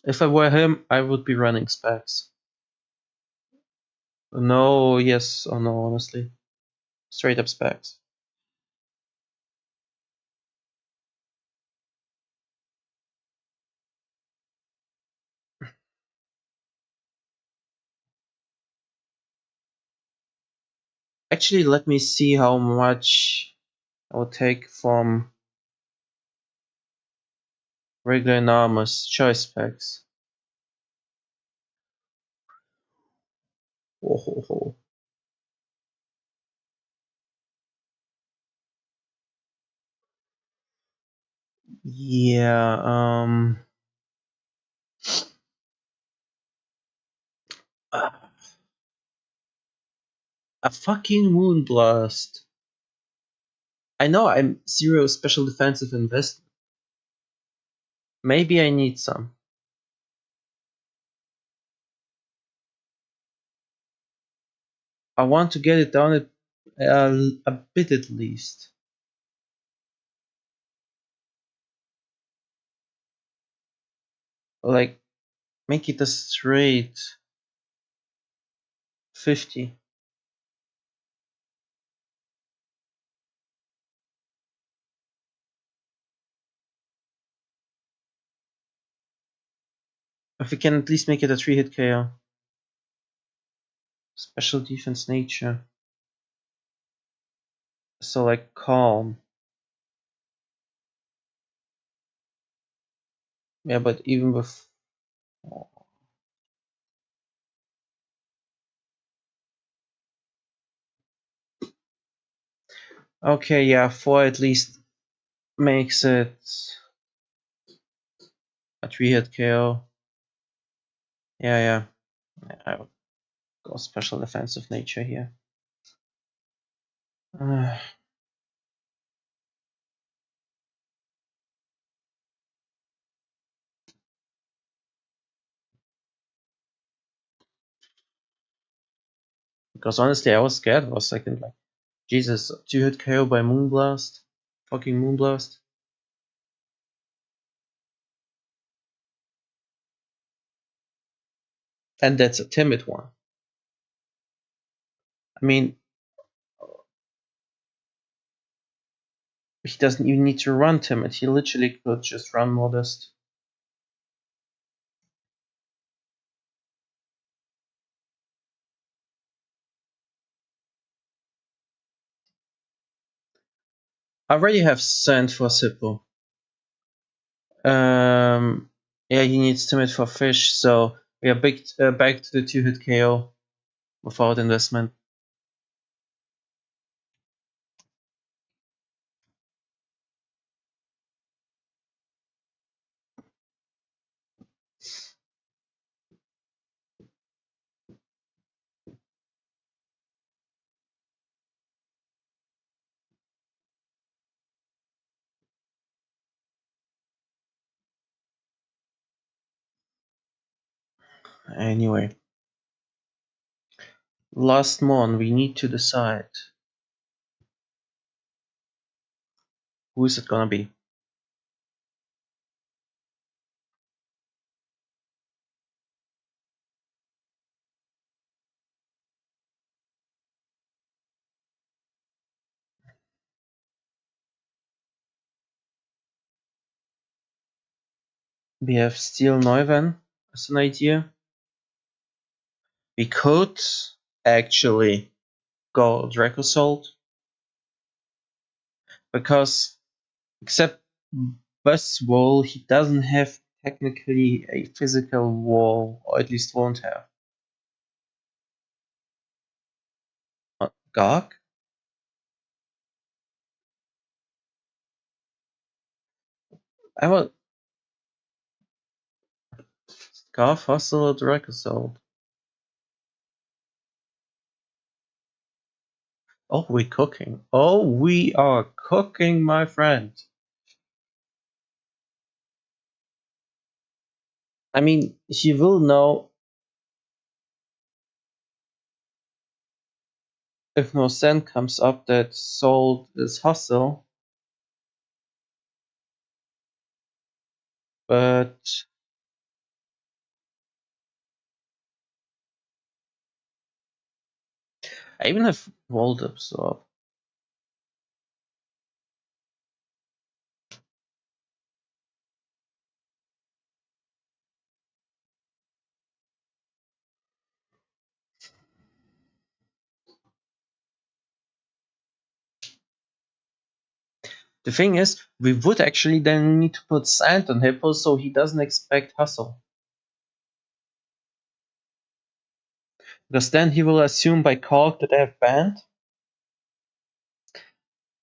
If I were him, I would be running specs. No, yes or no, honestly. Straight up specs. Actually, let me see how much I will take from regular enormous choice specs. Oh, ho, ho. Yeah, a fucking Moonblast. I know I'm 0 special defensive invest. Maybe I need some. I want to get it down a bit at least. Like, make it a straight 50. If we can at least make it a 3-hit KO. Special defense nature. So like calm. Yeah, but even with... Okay, yeah, 4 at least makes it a 3-hit KO. Yeah. I would go special defensive nature here. Because honestly, I was scared for a second. Like, Jesus, 2-hit KO by Moonblast. Fucking Moonblast. And that's a timid one. I mean, he doesn't even need to run timid. He literally could just run modest. I already have sent for Sippo. Yeah, he needs timid for fish, so we are back to the 2-hit KO without investment. Anyway, last mon, we need to decide Who is it gonna be? We have Steel Neuven as an idea. We could actually go Dracosold because except Buzz Wall, he doesn't have technically a physical wall, or at least won't have. Gog? I will Garth Hustle or Dracosold. Oh, we're cooking. Oh, we are cooking, my friend. I mean, she will know if no sand comes up that Sold is Hustle, but I even have Volt Absorb. The thing is, we would actually then need to put Sand on Hippo so he doesn't expect Hustle. Because then he will assume by Cork that I have banned.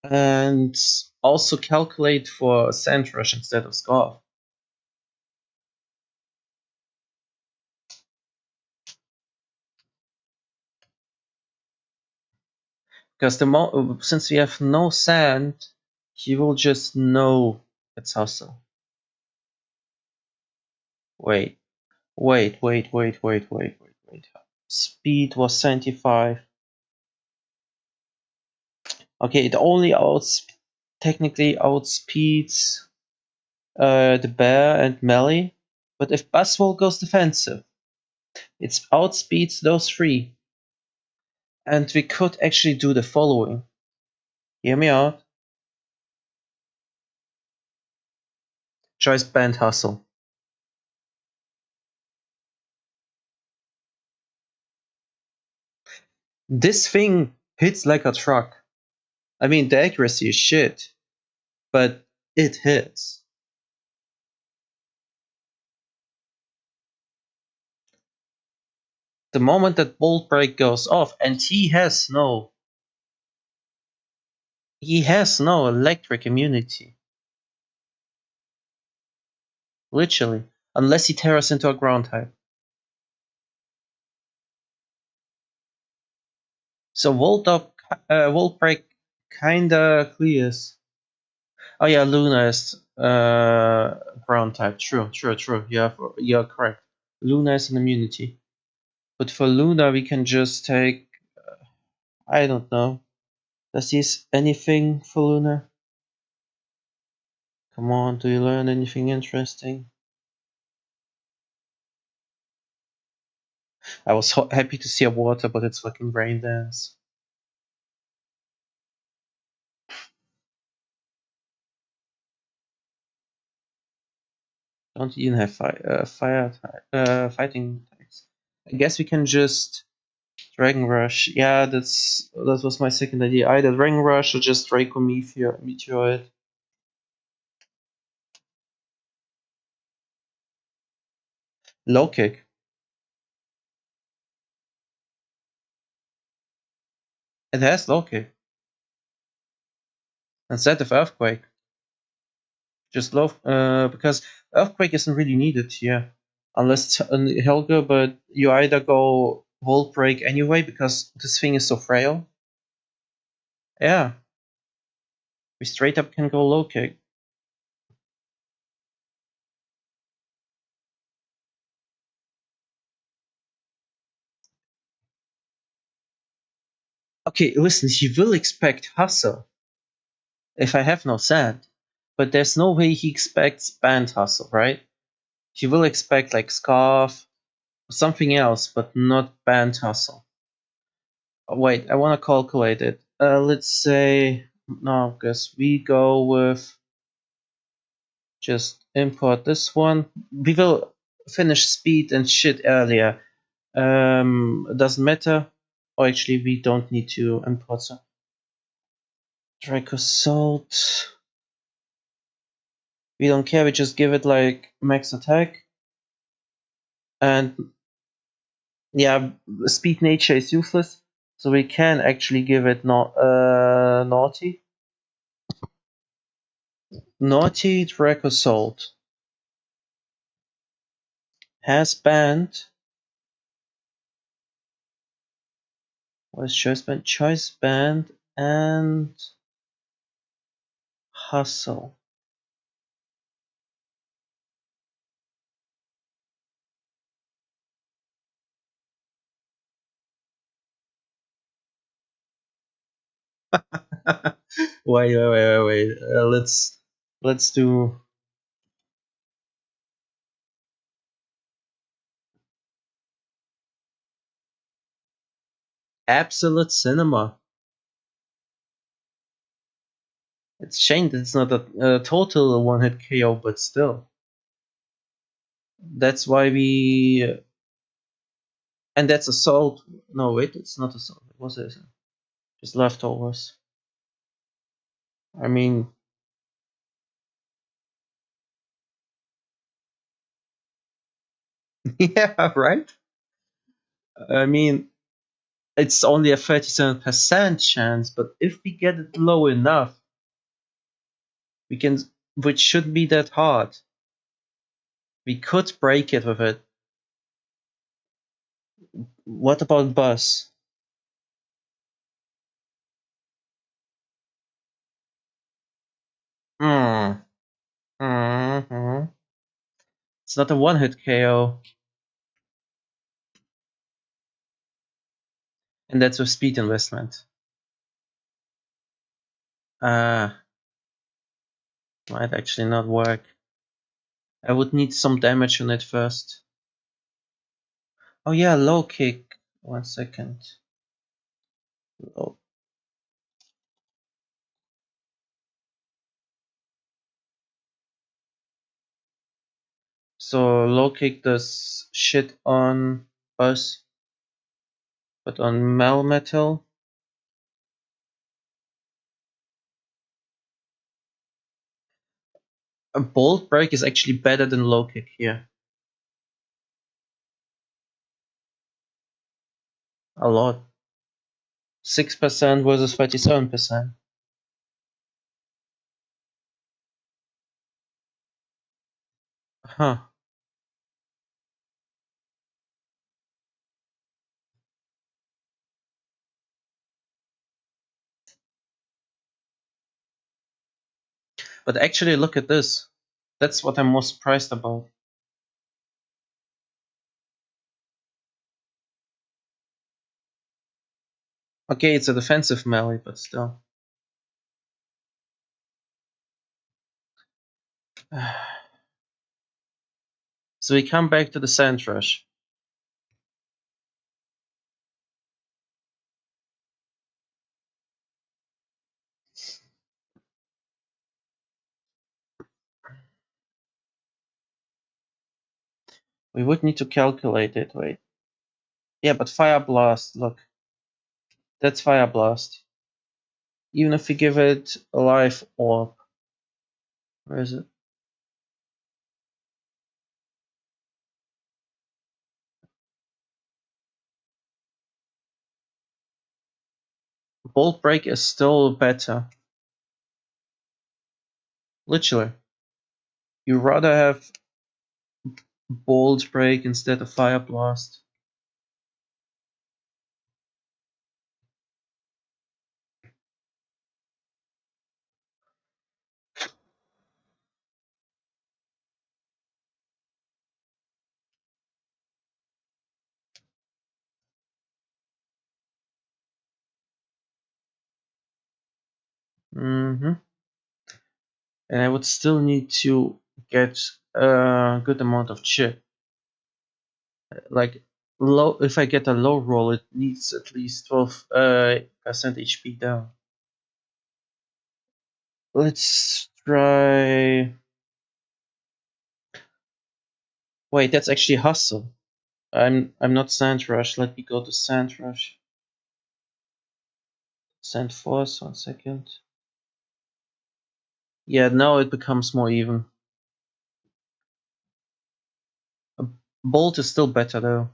And also calculate for Sand Rush instead of Scarf. Because since we have no Sand, he will just know it's Hustle. Wait. Speed was 75. Okay, it only technically outspeeds the bear and melee. But if Buzzwole goes defensive, it outspeeds those three. And we could actually do the following. Hear me out. Choice band hustle. This thing hits like a truck. I mean, the accuracy is shit, but it hits. The moment that Bolt Break goes off, and he has no electric immunity. Literally. Unless he tears into a ground type. So Volt Break kinda clears. Oh yeah, Luna is ground type. True. You're correct. Luna is an immunity. But for Luna we can just take I don't know. Does he anything for Luna? Come on, do you learn anything interesting? I was happy to see a water, but it's fucking Brain Dance. Don't even have fighting types. I guess we can just Dragon Rush. Yeah, that was my second idea. Either Dragon Rush or just Draco Meteoroid. Low kick. It has low kick. Instead of Earthquake. Just low because Earthquake isn't really needed here. Unless it's Helga, but you either go Volt Break anyway because this thing is so frail. Yeah. We straight up can go low kick. Okay, listen, he will expect Hustle. if I have no sand. But there's no way he expects band hustle, right? He will expect like scarf, something else, but not band hustle. Oh, wait, I want to calculate it. Let's say no, because we go with just import this one. We will finish speed and shit earlier. It doesn't matter. Or actually, we don't need to import some. Draco Salt. We don't care. We just give it like max attack. And yeah, speed nature is useless. So we can actually give it naughty. Naughty Draco Salt has banned. What is choice band? Choice band and hustle. Wait. Let's do Absolute Cinema. It's shame that it's not a total one-hit KO, but still. That's why we. And that's assault. No, wait, it's not assault. What was it? Just leftovers. I mean, yeah, right? I mean, it's only a 37% chance, but if we get it low enough, we can, which shouldn't be that hard. We could break it with it. What about Buzz? Hmm. Hmm. It's not a one-hit KO, and that's with speed investment. Might actually not work. I would need some damage on it first. Oh yeah, low kick. 1 second. Low. So low kick does shit on Buzz, but on Melmetal. A bolt break is actually better than low kick here. A lot. 6% versus 37%. Huh. But actually, look at this. That's what I'm most surprised about. Okay, it's a defensive melee, but still. So we come back to the Sand Rush. We would need to calculate it, wait. Yeah, but Fire Blast, look. That's Fire Blast. Even if we give it a life orb. Where is it? Bolt Break is still better. Literally. You rather have Bolt Break instead of Fire Blast. Mm-hmm. and I would still need to get a good amount of chip. Like low, if I get a low roll, it needs at least 12% HP down. Let's try. Wait, that's actually hustle. I'm not Sand Rush. Let me go to Sand Rush. Sand Force. 1 second. Yeah, now it becomes more even. A Bolt is still better though.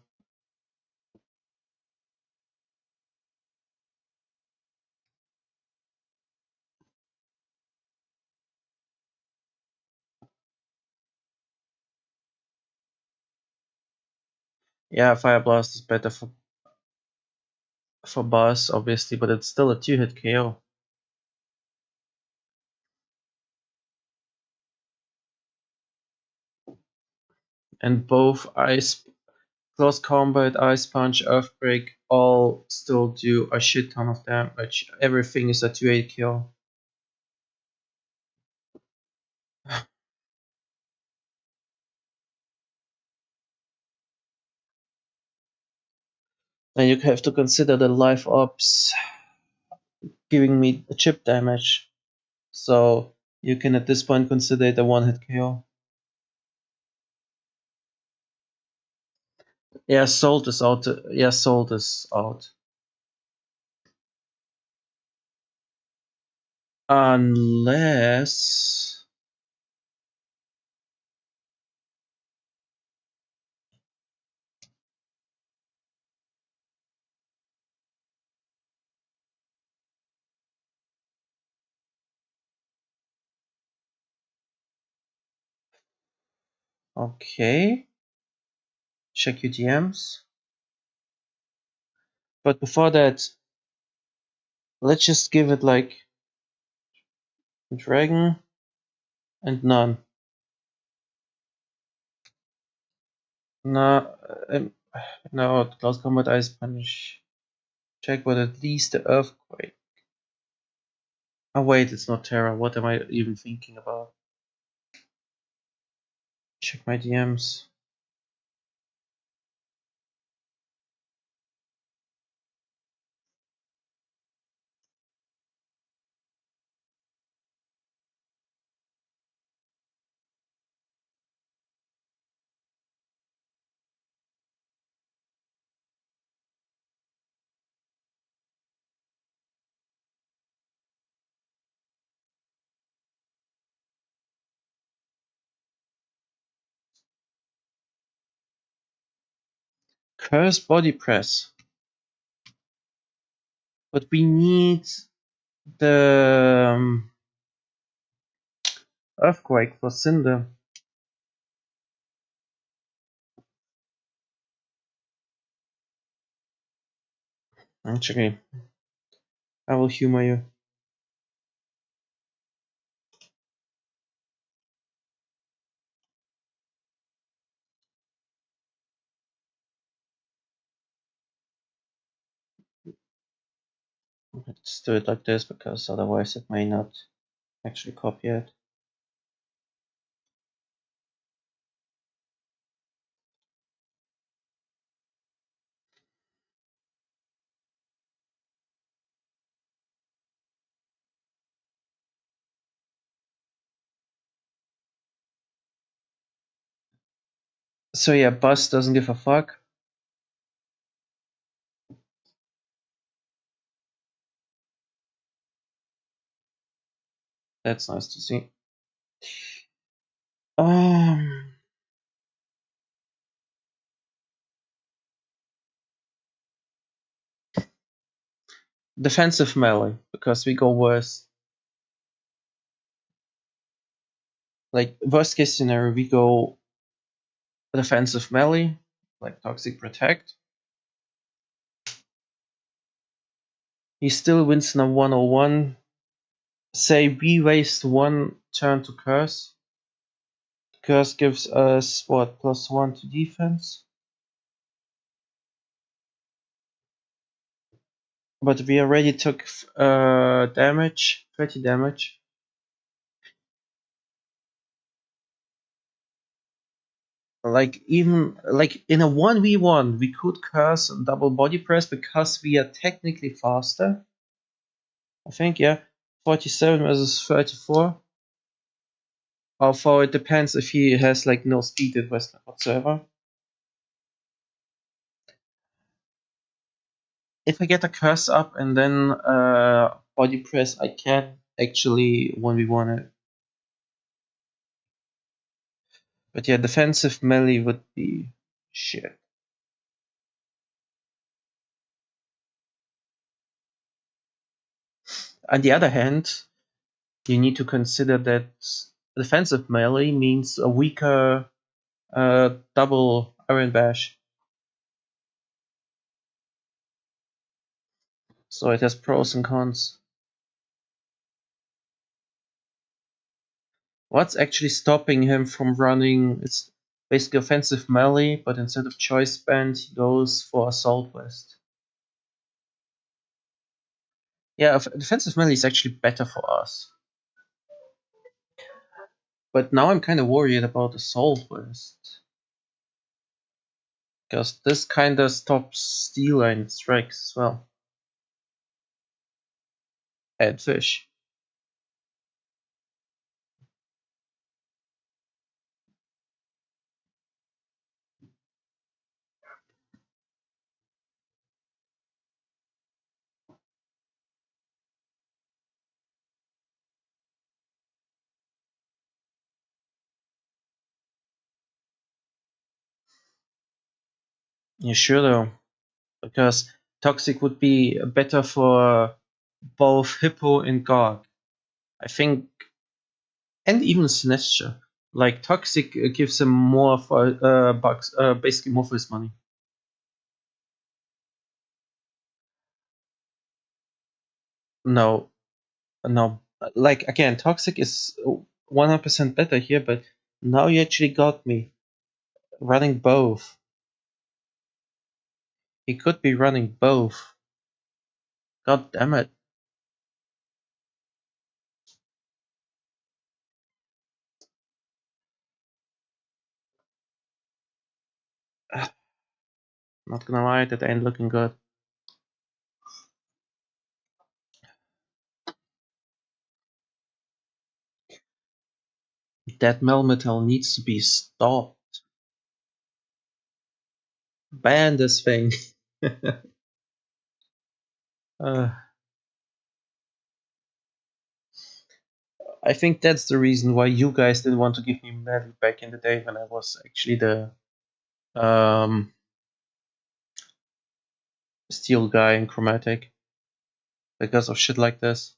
Yeah, Fire Blast is better for boss, obviously, but it's still a 2-hit KO. And both Ice Close Combat, Ice Punch, Earthquake all still do a shit ton of damage. Everything is a 2-hit kill. And you have to consider the life ops giving me chip damage. So you can at this point consider it a 1-hit KO. Yeah, Salt is out. Yeah, Salt is out. Unless. Okay. Check your DMs. But before that, let's just give it like Dragon and none. No, no, Close Combat Ice Punch. Check, but at least the Earthquake. Oh wait, it's not Terra. What am I even thinking about? Check my DMs. Curse Body Press. But we need the Earthquake for Cinder. Actually, I will humor you. Let's do it like this because otherwise it may not actually copy it. So yeah, Buzz doesn't give a fuck. That's nice to see. Um, Defensive melee, because we go worse. Like, worst case scenario, we go defensive melee, like Toxic Protect. He still wins in a 101. Say we waste 1 turn to Curse. Curse gives us, what, +1 to defense? But we already took damage, 20 damage. Like even like in a 1v1 we could curse on double body press because we are technically faster. I think, yeah. 47 versus 34. Although it depends if he has like no speed whatsoever. If I get a curse up and then body press, I can actually 1v1 it. But yeah, defensive melee would be shit. On the other hand, you need to consider that defensive melee means a weaker double Iron Bash. So it has pros and cons. What's actually stopping him from running? It's basically offensive melee, but instead of choice band, he goes for assault vest. Yeah, defensive melee is actually better for us. But now I'm kind of worried about assault vest. Because this kind of stops steel line strikes as well. And fish. Yeah, sure though. Because Toxic would be better for both Hippo and Garg. I think, and even Sinestro. Like Toxic gives him more for bucks, basically more for his money. No, no. Like again, Toxic is 100% better here, but now you actually got me running both. He could be running both. God damn it. Not gonna lie, that ain't looking good. That Melmetal needs to be stopped. Ban this thing. uh, I think that's the reason why you guys didn't want to give me medal back in the day when I was actually the um, steel guy in Chromatic. Because of shit like this.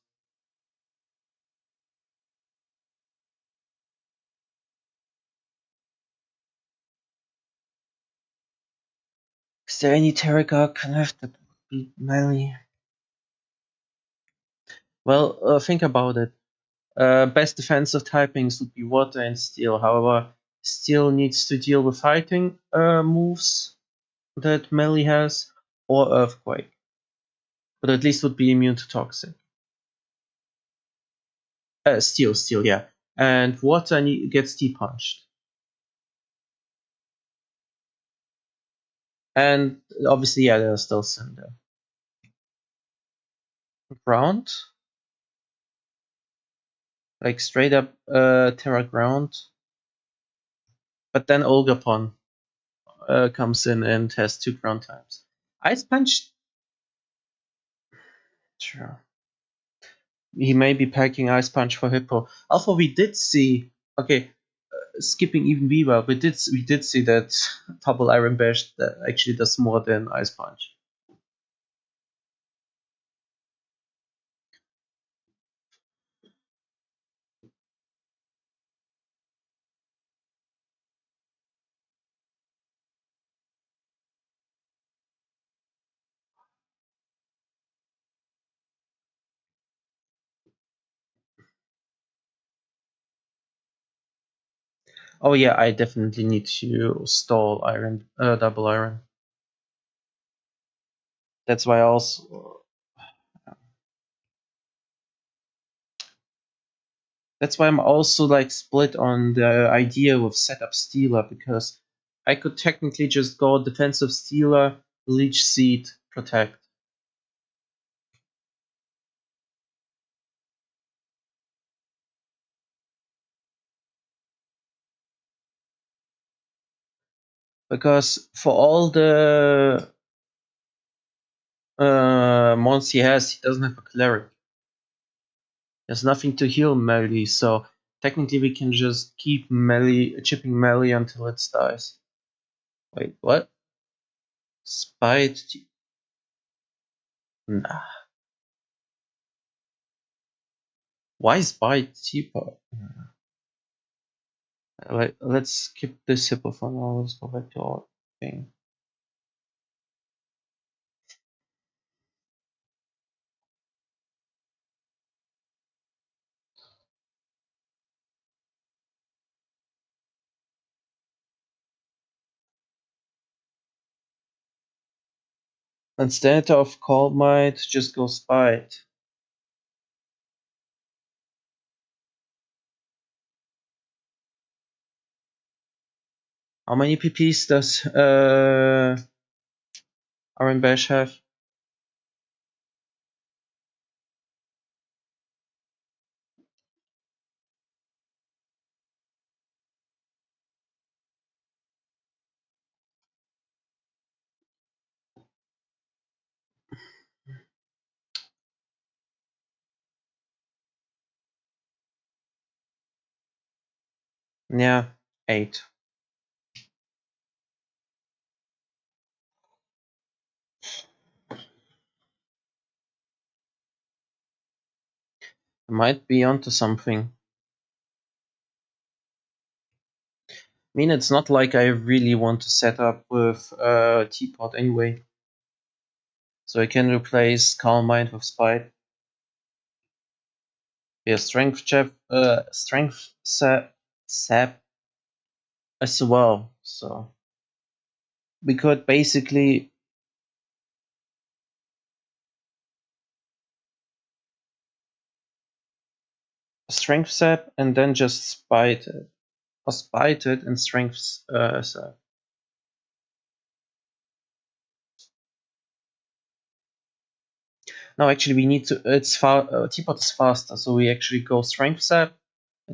Is there any Terragog left that would be melee? Well, think about it. Best defensive typings would be water and steel. However, steel needs to deal with fighting moves that melee has, or earthquake. But at least would be immune to toxic. Steel, yeah. And water gets T-punched. And obviously, yeah, there's still Cinder. Ground? Like straight up Terra Ground. But then Olgapon comes in and has 2 ground types. Ice Punch? Sure. He may be packing Ice Punch for Hippo. Although we did see, okay, skipping even Viva, we did see that double Iron Bash that actually does more than Ice Punch. Oh yeah, I definitely need to stall Iron, double Iron. That's why I also. That's why I'm also like split on the idea of setup Stealer because I could technically just go defensive Stealer, Leech Seed, protect. Because for all the mons he has, he doesn't have a cleric. There's nothing to heal melee, so technically we can just keep melee, chipping melee until it dies. Wait, what? Spite? Nah. Why Spite cheaper? Let's skip this hippo for now. Let's go back to our thing. Instead of Calm Mind, just go Spite. How many PPs does Aaron Bash have? Yeah, 8. Might be onto something. I mean, it's not like I really want to set up with Teapot anyway. So I can replace Calm Mind with Spite. Yeah, Strength Sap as well. So we could basically Strength Sap and then just Spite it. Or Spite it and Strength Sap. No, actually, we need to. It's Teapot is faster, so we actually go Strength Sap,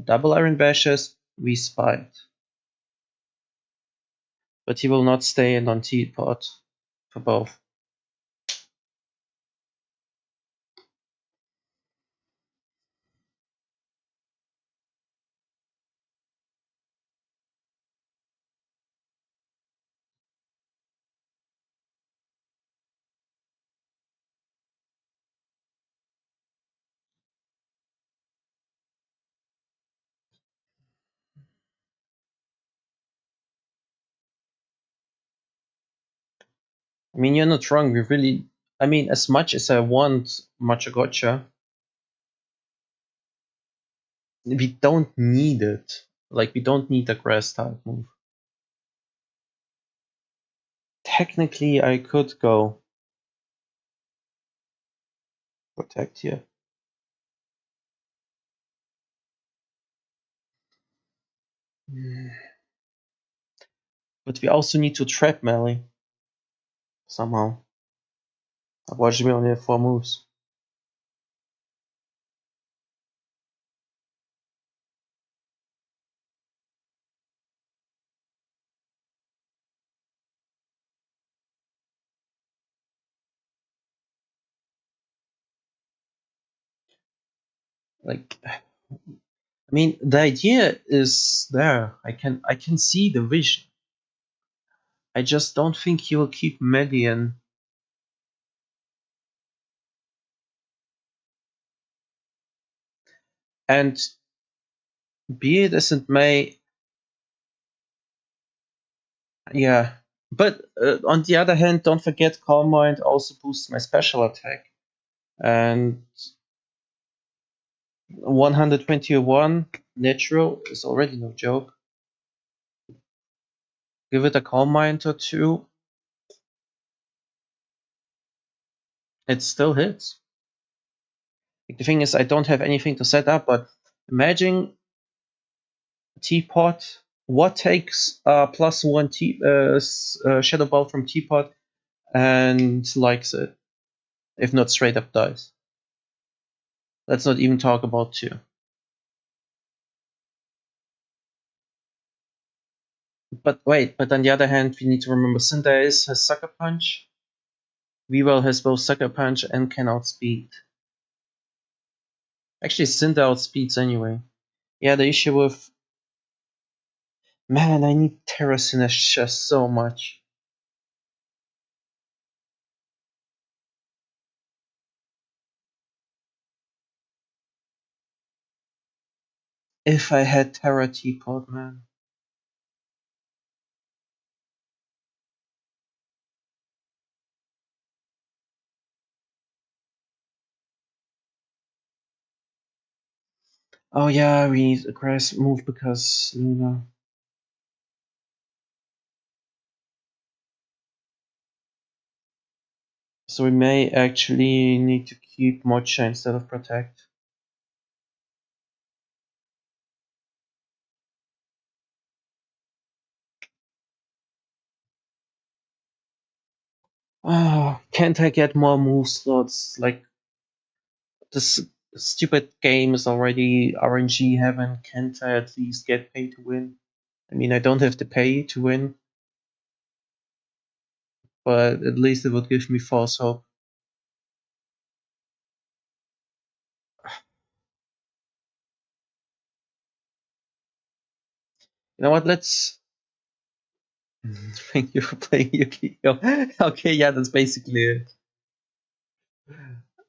double Iron Bashes, we Spite. But he will not stay in on Teapot for both. I mean, you're not wrong. We really. I mean, as much as I want Matcha Gotcha, we don't need it. Like, we don't need a grass type move. Technically, I could go protect here. But we also need to trap melee somehow. Otherwise, we only have 4 moves. Like, I mean, the idea is there. I can see the vision. I just don't think he will keep Median. And be it as it may, yeah. But on the other hand, don't forget Calm Mind also boosts my special attack. And 121 natural is already no joke. Give it a Calm Mind or two. It still hits. The thing is, I don't have anything to set up, but imagine Teapot What takes +1 Shadow Ball from Teapot and likes it, if not straight up dies? Let's not even talk about 2. But wait, but on the other hand, we need to remember Cinderace has Sucker Punch. Weavile has both Sucker Punch and can outspeed. Actually, Cinder outspeeds anyway. Yeah, the issue with... Man, I need Terracin just so much. If I had Terra Teapot, man. Oh yeah, we need a grass move because Luna. So we may actually need to keep Mocha instead of Protect. Oh, can't I get more move slots? Like, this stupid game is already RNG heaven. Can't I at least get paid to win? I mean, I don't have to pay to win, but at least it would give me false hope. You know what? Let's. Thank you for playing Yu-Gi-Oh! Okay, yeah, that's basically it.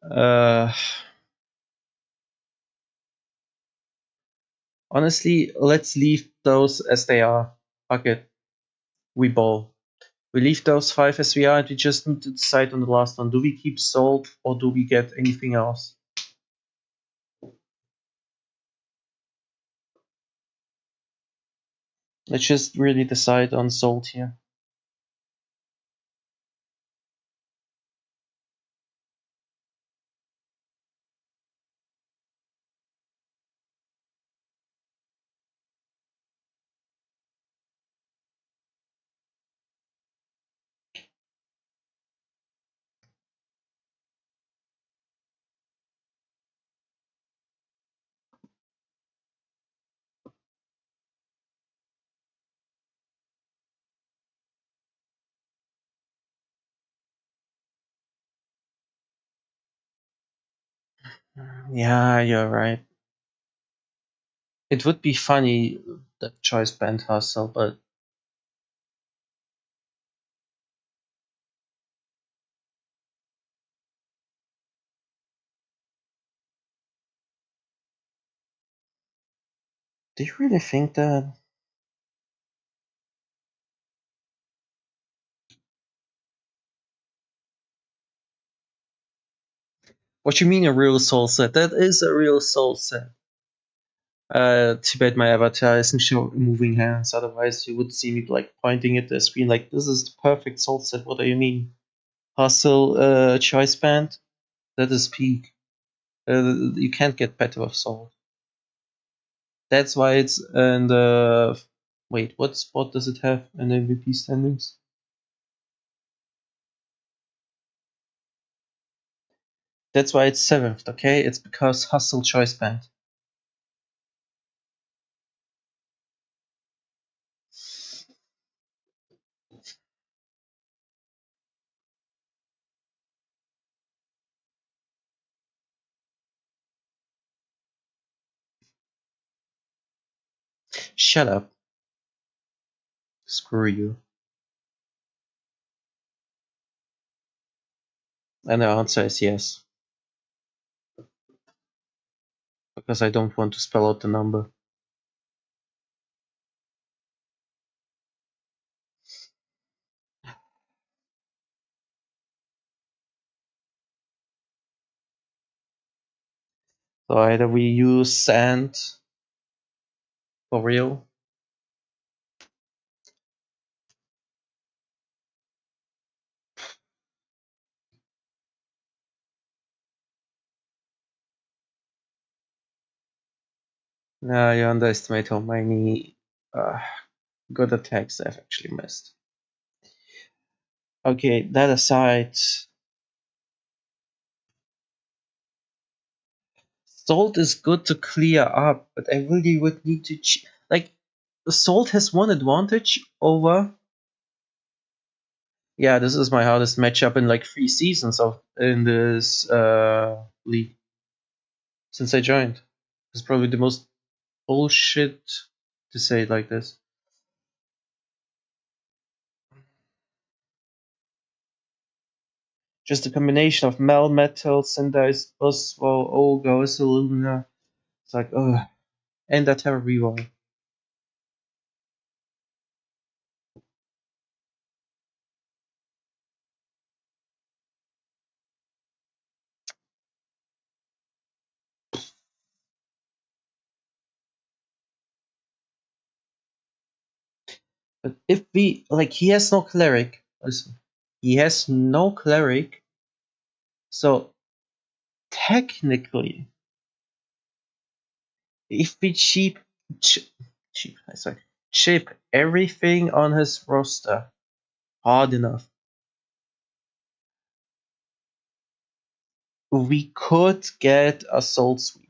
Uh, Honestly, let's leave those as they are. Fuck it. We bowl. We leave those 5 as we are, and we just need to decide on the last one. Do we keep Salt or do we get anything else? Let's just really decide on Salt here. Yeah, you're right. It would be funny that choice band hustle, but do you really think that? What you mean a real soul set? That is a real soul set. Too bad my avatar isn't showing moving hands, otherwise you would see me like pointing at the screen like, this is the perfect soul set, what do you mean? Hustle choice band? That is peak. You can't get better with soul. That's why it's in the... Wait, what spot does it have in the MVP standings? That's why it's 7th, okay? It's because Hustle choice band. Shut up. Screw you. And the answer is yes. Because I don't want to spell out the number. So either we use sand for real. Nah, you underestimate how many good attacks I've actually missed. Okay, that aside, Salt is good to clear up, but I really would need to like Salt has one advantage over. Yeah, this is my hardest matchup in like 3 seasons of in this league since I joined. It's probably the most bullshit to say it like this. Just a combination of Melmetal, Cinderace, Oswald, Olga, Ursaluna. It's like, ugh. And that Terra Reroll. But if we, like, he has no Cleric. Listen, he has no Cleric. So, technically, if we chip everything on his roster hard enough, we could get a Soul Sweep.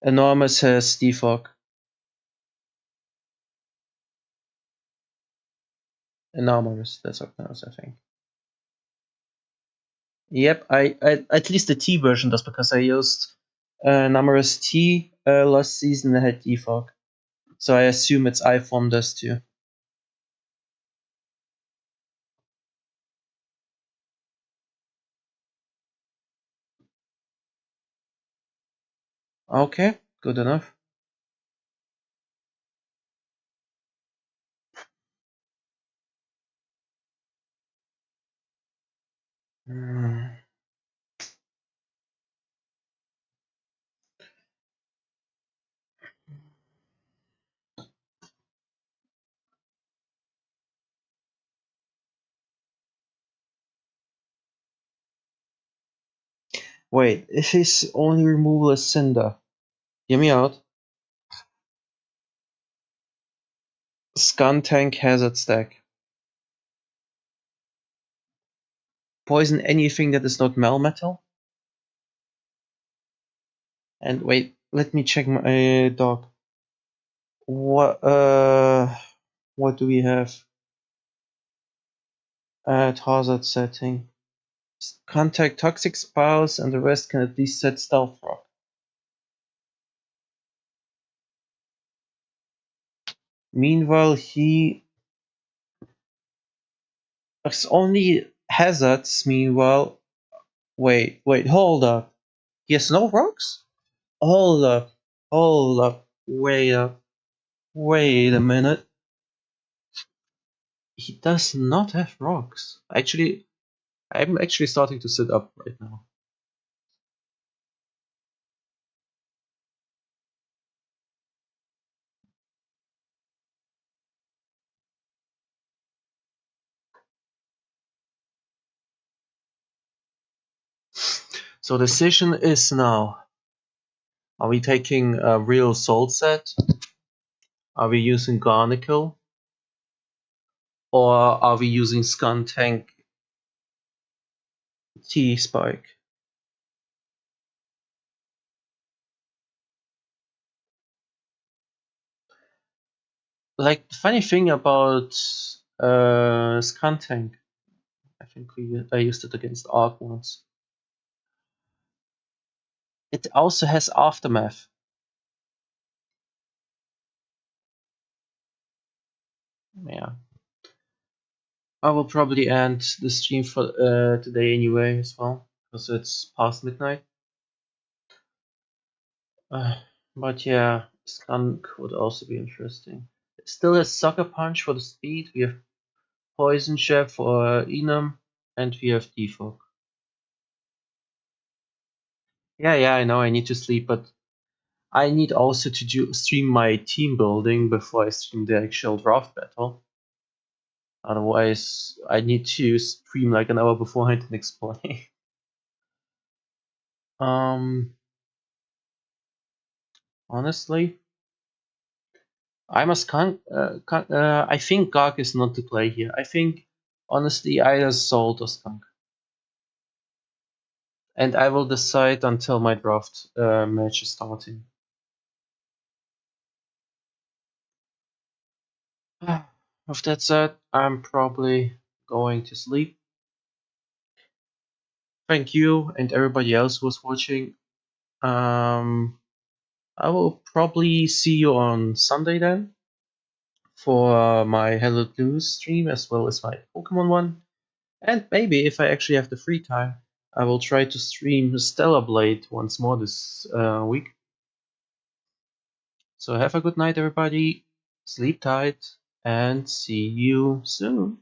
Enormous has Defog. Enormous, that's what I think. Yep, I at least the T version does because I used Numerous T last season. I had Defog, so I assume its iForm does too. Okay, good enough. Hmm. Wait, if his only removal is Cinder, hear me out. Skuntank Hazard Stack. Poison anything that is not Melmetal. And wait, let me check my dog. What do we have at hazard setting? Contact Toxic Spouse and the rest can at least set Stealth Rock. Meanwhile, he has only hazards. Meanwhile, wait, hold up. He has no rocks? Hold up, wait a minute. He does not have rocks. Actually, I'm actually starting to sit up right now. So the decision is now. Are we taking a real Soul set? Are we using Garnicle? Or are we using Skuntank T-Spike? Like, the funny thing about Skuntank, I think I used it against Arc once. It also has Aftermath. Yeah. I will probably end the stream for today anyway as well, because it's past midnight. But yeah, Skunk would also be interesting. It still has Sucker Punch for the speed. We have Poison Jab for Enum, and we have Defog. Yeah, I know I need to sleep, but I need also to stream my team building before I stream the actual draft battle. Otherwise, I need to stream like an hour beforehand and explain. Um, honestly, I'm a skunk. I think Gog is not to play here. I think, honestly, either Salt or Skunk. And I will decide until my draft match is starting. With that said, I'm probably going to sleep. Thank you and everybody else who was watching. Um, I will probably see you on Sunday then for my Hello Blues stream as well as my Pokemon one. And maybe if I actually have the free time, I will try to stream Stellar Blade once more this week. So have a good night, everybody. Sleep tight and see you soon.